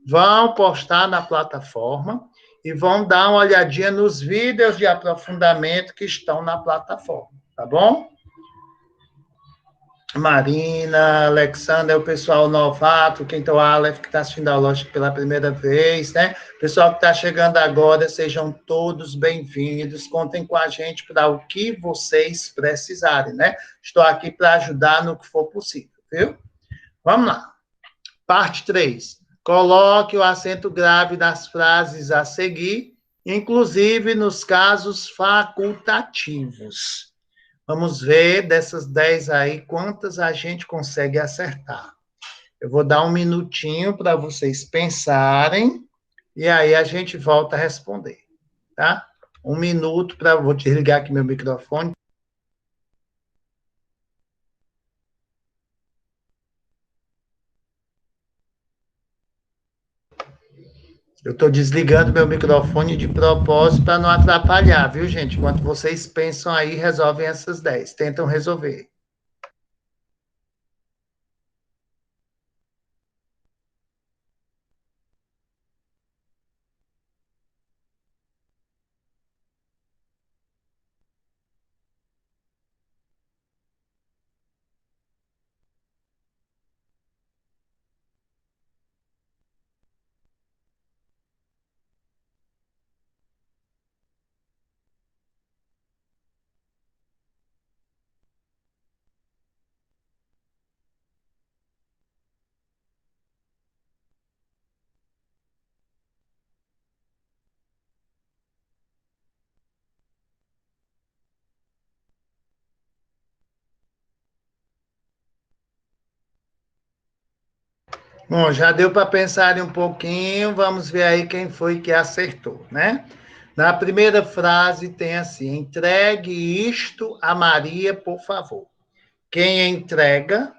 vão postar na plataforma e vão dar uma olhadinha nos vídeos de aprofundamento que estão na plataforma, tá bom? Marina, Alexandre, o pessoal novato, Quinto Aleph, que está assistindo a loja pela primeira vez, né? Pessoal que está chegando agora, sejam todos bem-vindos, contem com a gente para o que vocês precisarem, né? Estou aqui para ajudar no que for possível, viu? Vamos lá. Parte 3. Coloque o acento grave das frases a seguir, inclusive nos casos facultativos. Vamos ver dessas 10 aí, quantas a gente consegue acertar. Eu vou dar um minutinho para vocês pensarem, e aí a gente volta a responder, tá? Um minuto para... Vou desligar aqui meu microfone. Eu estou desligando meu microfone de propósito para não atrapalhar, viu, gente? Enquanto vocês pensam aí, resolvem essas 10. Tentam resolver. Bom, já deu para pensar um pouquinho, vamos ver aí quem foi que acertou, né? Na primeira frase tem assim: entregue isto a Maria, por favor. Quem entrega,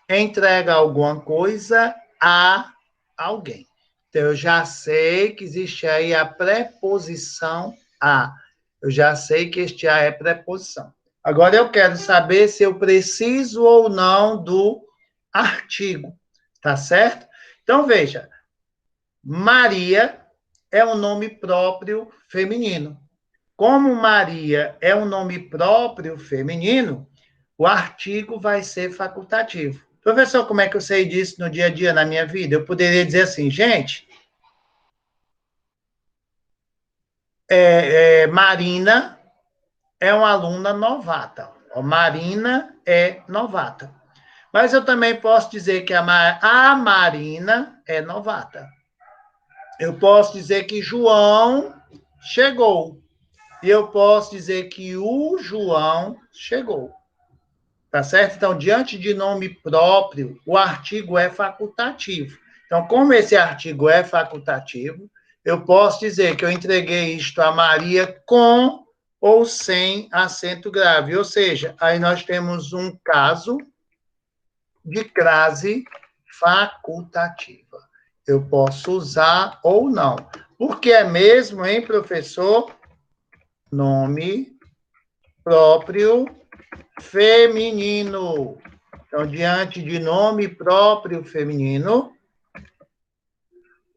entrega alguma coisa a alguém. Então, eu já sei que existe aí a preposição a. Eu já sei que este a é preposição. Agora, eu quero saber se eu preciso ou não do artigo. Tá certo? Então, veja, Maria é um nome próprio feminino. Como Maria é um nome próprio feminino, o artigo vai ser facultativo. Professor, como é que eu sei disso no dia a dia, na minha vida? Eu poderia dizer assim, gente, Marina é uma aluna novata. Marina é novata. Mas eu também posso dizer que a Marina é novata. Eu posso dizer que João chegou. E eu posso dizer que o João chegou. Tá certo? Então, diante de nome próprio, o artigo é facultativo. Então, como esse artigo é facultativo, eu posso dizer que eu entreguei isto a Maria com ou sem acento grave. Ou seja, aí nós temos um caso de crase facultativa. Eu posso usar ou não. Porque é mesmo, hein, professor? Nome próprio feminino. Então, diante de nome próprio feminino,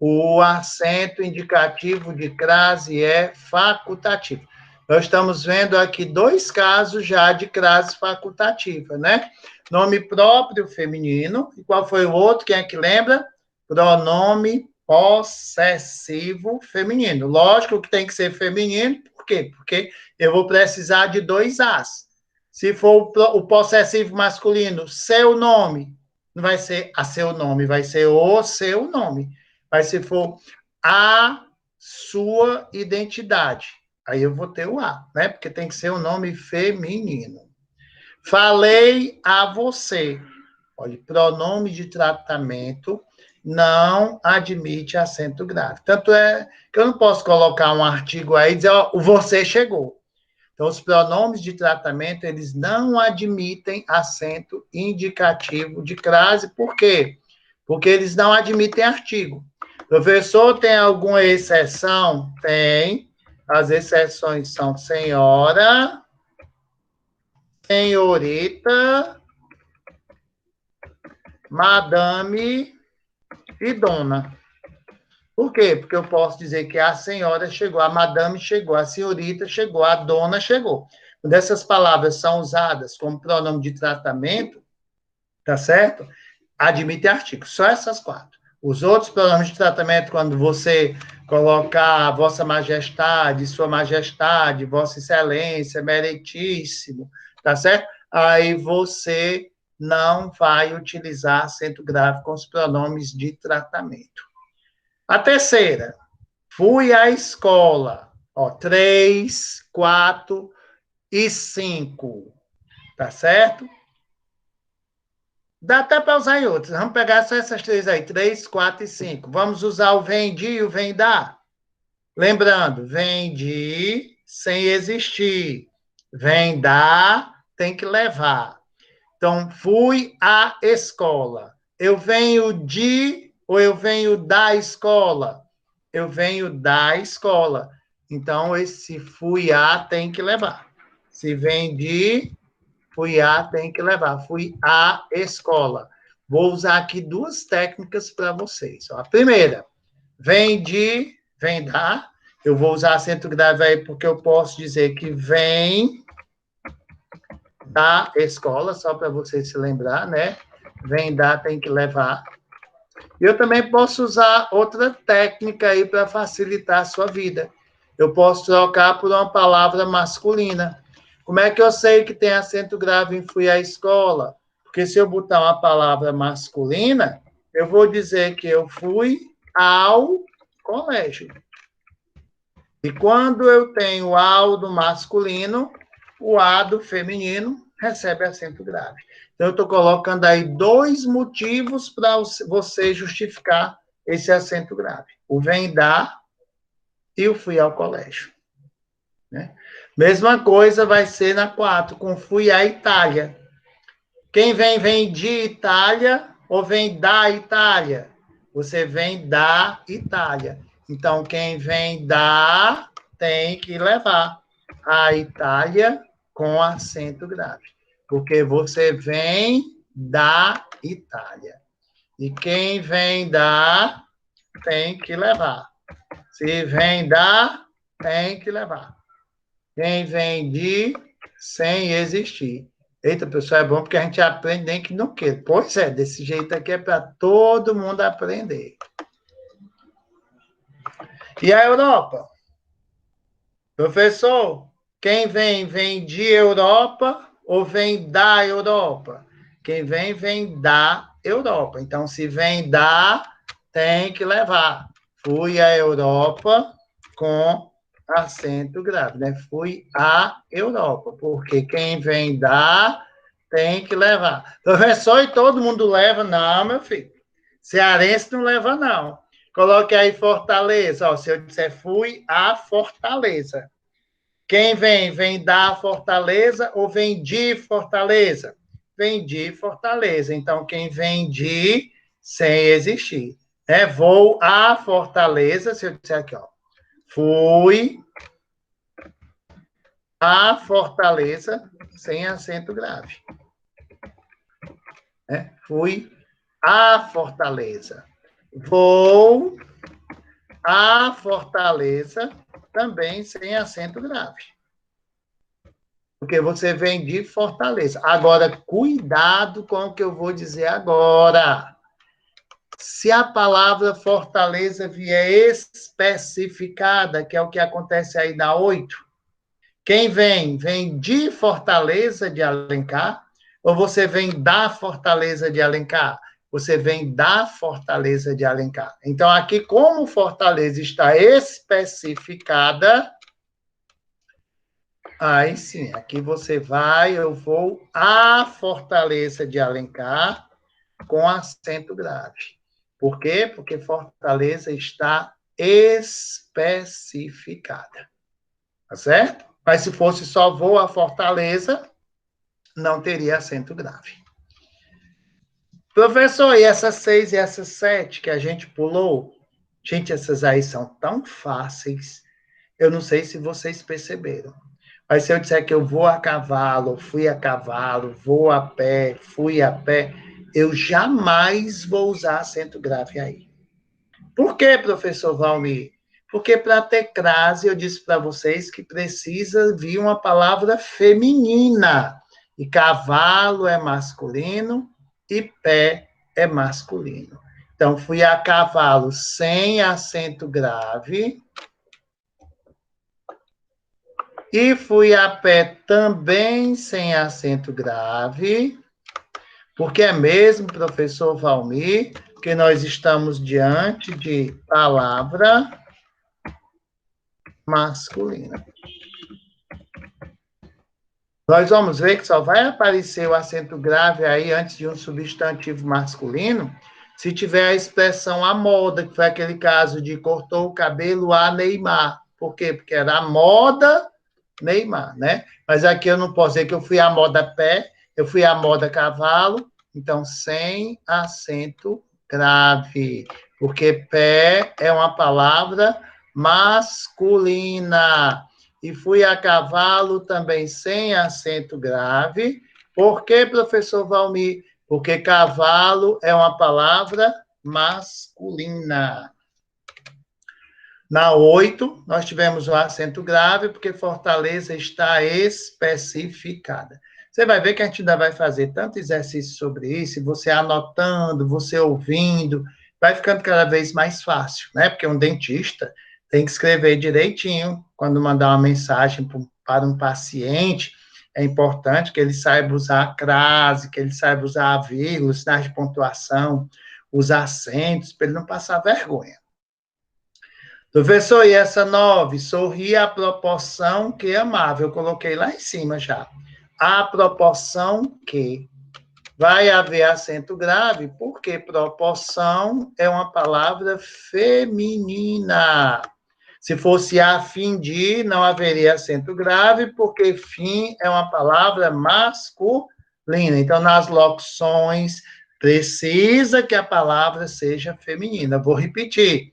o acento indicativo de crase é facultativo. Nós estamos vendo aqui 2 casos já de crase facultativa, né? Nome próprio feminino. E qual foi o outro? Quem é que lembra? Pronome possessivo feminino. Lógico que tem que ser feminino. Por quê? Porque eu vou precisar de 2 As. Se for o possessivo masculino, seu nome, não vai ser a seu nome, vai ser o seu nome. Mas se for a sua identidade, aí eu vou ter o A, né? Porque tem que ser um nome feminino. Falei a você. Olha, pronome de tratamento não admite acento grave. Tanto é que eu não posso colocar um artigo aí e dizer, ó, o você chegou. Então, os pronomes de tratamento, eles não admitem acento indicativo de crase. Por quê? Porque eles não admitem artigo. Professor, tem alguma exceção? Tem. As exceções são senhora, senhorita, madame e dona. Por quê? Porque eu posso dizer que a senhora chegou, a madame chegou, a senhorita chegou, a dona chegou. Quando essas palavras são usadas como pronome de tratamento, tá certo? Admite artigo. Só essas quatro. Os outros pronomes de tratamento, quando você colocar Vossa Majestade, Sua Majestade, Vossa Excelência, Meritíssimo, tá certo? Aí você não vai utilizar acento grave com os pronomes de tratamento. A terceira, fui à escola. Ó, 3, 4 e 5. Tá certo? Dá até para usar em outros. Vamos pegar só essas três aí, 3, 4 e 5. Vamos usar o vem de e o vem da. Lembrando, vem de sem existir. Vem da tem que levar. Então, fui à escola. Eu venho de ou eu venho da escola? Eu venho da escola. Então, esse fui a tem que levar. Se vem de, fui a tem que levar. Fui à escola. Vou usar aqui duas técnicas para vocês. A primeira, vem de, vem da. Eu vou usar acento grave aí porque eu posso dizer que vem da escola, só para você se lembrar, né? Vem da tem que levar. E eu também posso usar outra técnica aí para facilitar a sua vida. Eu posso trocar por uma palavra masculina. Como é que eu sei que tem acento grave em fui à escola? Porque se eu botar uma palavra masculina, eu vou dizer que eu fui ao colégio. E quando eu tenho ao do masculino, o a do feminino recebe acento grave. Então, eu estou colocando aí dois motivos para você justificar esse acento grave. O vem da e o fui ao colégio. Né? Mesma coisa vai ser na 4, com fui à Itália. Quem vem de Itália ou vem da Itália? Você vem da Itália. Então, quem vem da tem que levar a Itália com acento grave. Porque você vem da Itália. E quem vem da tem que levar. Se vem da, tem que levar. Quem vem de, sem existir. Eita, pessoal, é bom porque a gente aprende nem que não queira. Pois é, desse jeito aqui é para todo mundo aprender. E a Europa? Professor, quem vem de Europa ou vem da Europa? Quem vem da Europa. Então, se vem da, tem que levar. Fui à Europa com acento grave, né? Fui à Europa, porque quem vem da tem que levar. Professor, e todo mundo leva? Não, meu filho. Cearense não leva, não. Coloque aí Fortaleza. Ó, se eu disser fui à Fortaleza. Quem vem da Fortaleza ou vem de Fortaleza? Vem de Fortaleza. Então, quem vem de, sem existir. É, vou à Fortaleza, se eu disser aqui, ó. Fui à Fortaleza, sem acento grave. É, fui à Fortaleza. Vou à Fortaleza, também sem acento grave. Porque você vem de Fortaleza. Agora, cuidado com o que eu vou dizer agora. Se a palavra Fortaleza vier especificada, que é o que acontece aí na 8, quem vem de Fortaleza de Alencar, ou você vem da Fortaleza de Alencar? Você vem da Fortaleza de Alencar. Então, aqui, como Fortaleza está especificada, Aí sim, aqui você vai, eu vou à Fortaleza de Alencar com acento grave. Por quê? Porque Fortaleza está especificada. Tá certo? Mas se fosse só vou a Fortaleza, não teria acento grave. Professor, e essas 6 e essas 7 que a gente pulou? Gente, essas aí são tão fáceis. Eu não sei se vocês perceberam. Mas se eu disser que eu vou a cavalo, fui a cavalo, vou a pé, fui a pé, eu jamais vou usar acento grave aí. Por quê, professor Valmir? Porque para ter crase, eu disse para vocês que precisa vir uma palavra feminina. E cavalo é masculino e pé é masculino. Então, fui a cavalo sem acento grave. E fui a pé também sem acento grave. Porque é mesmo, professor Valmir, que nós estamos diante de palavra masculina. Nós vamos ver que só vai aparecer o acento grave aí antes de um substantivo masculino se tiver a expressão a moda, que foi aquele caso de cortou o cabelo a Neymar. Por quê? Porque era a moda Neymar, né? Mas aqui eu não posso dizer que eu fui a moda pé, eu fui a moda cavalo, então sem acento grave, porque pé é uma palavra masculina. E fui a cavalo também sem acento grave. Por que, professor Valmir? Porque cavalo é uma palavra masculina. Na 8, nós tivemos o acento grave, porque Fortaleza está especificada. Você vai ver que a gente ainda vai fazer tanto exercício sobre isso, e você anotando, você ouvindo, vai ficando cada vez mais fácil, né? Porque um dentista tem que escrever direitinho quando mandar uma mensagem para um paciente. É importante que ele saiba usar a crase, que ele saiba usar a vírgula, os sinais de pontuação, os acentos, para ele não passar vergonha. Professor, e essa 9? Sorri à proporção que amava. Eu coloquei lá em cima já. A proporção que. Vai haver acento grave, porque proporção é uma palavra feminina. Se fosse a fim de, não haveria acento grave, porque fim é uma palavra masculina. Então, nas locuções, precisa que a palavra seja feminina. Vou repetir.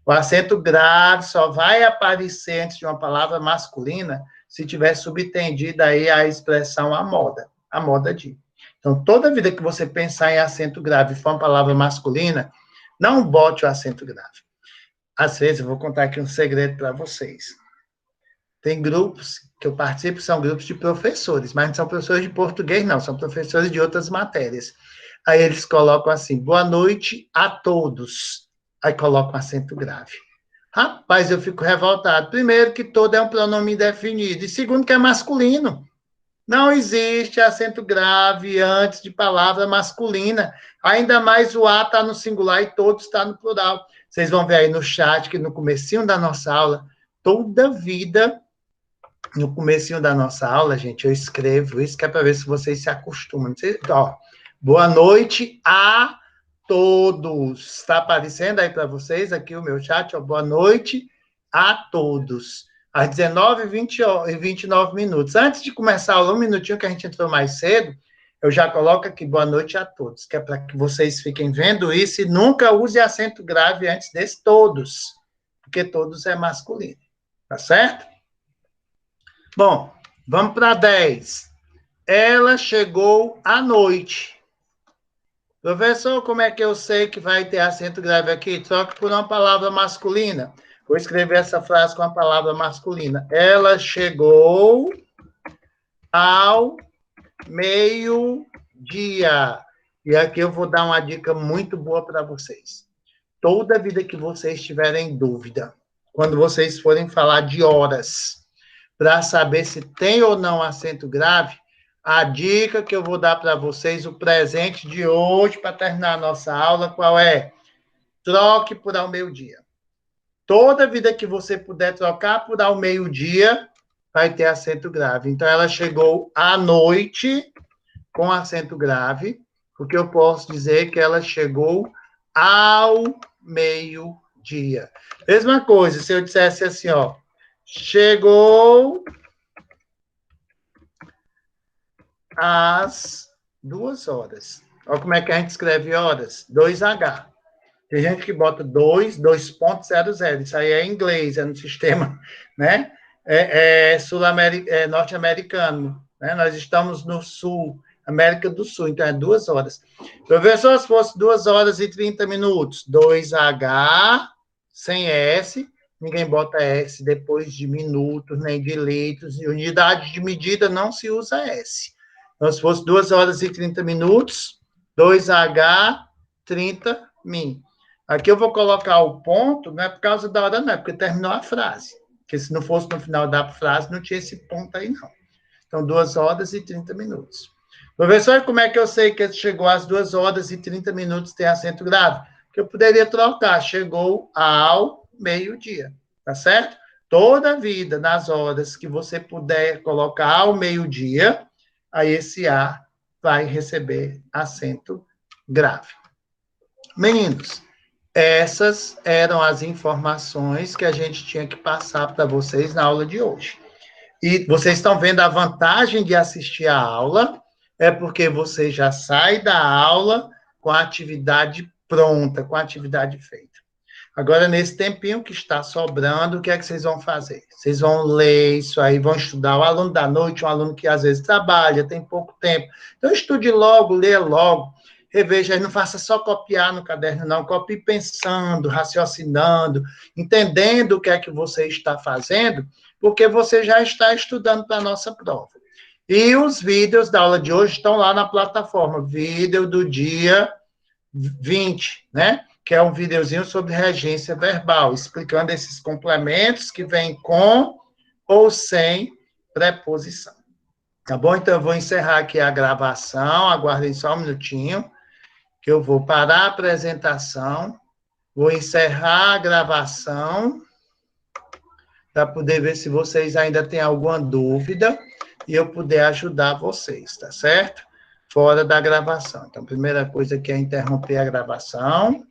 O acento grave só vai aparecer antes de uma palavra masculina se tiver subtendida aí a expressão a moda de. Então, toda vida que você pensar em acento grave e for uma palavra masculina, não bote o acento grave. Às vezes, eu vou contar aqui um segredo para vocês. Tem grupos que eu participo, são grupos de professores, mas não são professores de português, não, são professores de outras matérias. Aí eles colocam assim, boa noite a todos. Aí colocam acento grave. Rapaz, eu fico revoltado. Primeiro, que todo é um pronome indefinido. E segundo, que é masculino. Não existe acento grave antes de palavra masculina. Ainda mais o A está no singular e todo está no plural. Vocês vão ver aí no chat que no comecinho da nossa aula, toda vida, no comecinho da nossa aula, gente, eu escrevo isso, que é para ver se vocês se acostumam. Ó, boa noite a todos. Está aparecendo aí para vocês aqui o meu chat, ó, boa noite a todos. Às 19h29. Antes de começar a aula, um minutinho que a gente entrou mais cedo, eu já coloco aqui boa noite a todos, que é para que vocês fiquem vendo isso e nunca use acento grave antes desse todos, porque todos é masculino, tá certo? Bom, vamos para 10. Ela chegou à noite. Professor, como é que eu sei que vai ter acento grave aqui? Troque por uma palavra masculina. Vou escrever essa frase com a palavra masculina. Ela chegou ao meio-dia. E aqui eu vou dar uma dica muito boa para vocês. Toda vida que vocês tiverem dúvida, quando vocês forem falar de horas, para saber se tem ou não acento grave, a dica que eu vou dar para vocês, o presente de hoje, para terminar a nossa aula, qual é? Troque por ao meio-dia. Toda vida que você puder trocar por ao meio-dia, vai ter acento grave. Então, ela chegou à noite com acento grave, porque eu posso dizer que ela chegou ao meio-dia. Mesma coisa, se eu dissesse assim, ó, chegou às 2 horas. Olha como é que a gente escreve horas. 2H. Tem gente que bota 2.00. Isso aí é inglês, é no sistema, né? Norte-americano. Né? Nós estamos no sul, América do Sul, então é 2 horas. Professor, se fosse 2 horas e 30 minutos, 2H, sem S, ninguém bota S depois de minutos, nem de litros, e unidade de medida não se usa S. Então, se fosse 2 horas e 30 minutos, 2H, 30 min. Aqui eu vou colocar o ponto, não é por causa da hora, não, é porque terminou a frase. Porque se não fosse no final da frase, não tinha esse ponto aí, não. Então, 2 horas e 30 minutos. Professor, como é que eu sei que chegou às 2 horas e 30 minutos tem acento grave? Que eu poderia trocar, chegou ao meio-dia, tá certo? Toda a vida, nas horas que você puder colocar ao meio-dia, aí esse A vai receber acento grave. Meninos, essas eram as informações que a gente tinha que passar para vocês na aula de hoje. E vocês estão vendo a vantagem de assistir a aula, é porque você já sai da aula com a atividade pronta, com a atividade feita. Agora, nesse tempinho que está sobrando, o que é que vocês vão fazer? Vocês vão ler isso aí, vão estudar. O aluno da noite, um aluno que às vezes trabalha, tem pouco tempo. Então, estude logo, lê logo. Reveja, não faça só copiar no caderno, não. Copie pensando, raciocinando, entendendo o que é que você está fazendo, porque você já está estudando para a nossa prova. E os vídeos da aula de hoje estão lá na plataforma. Vídeo do dia 20, né? Que é um videozinho sobre regência verbal, explicando esses complementos que vêm com ou sem preposição. Tá bom? Então, eu vou encerrar aqui a gravação. Aguardem só um minutinho, que eu vou parar a apresentação. Vou encerrar a gravação, para poder ver se vocês ainda têm alguma dúvida e eu puder ajudar vocês, tá certo? Fora da gravação. Então, a primeira coisa aqui é interromper a gravação.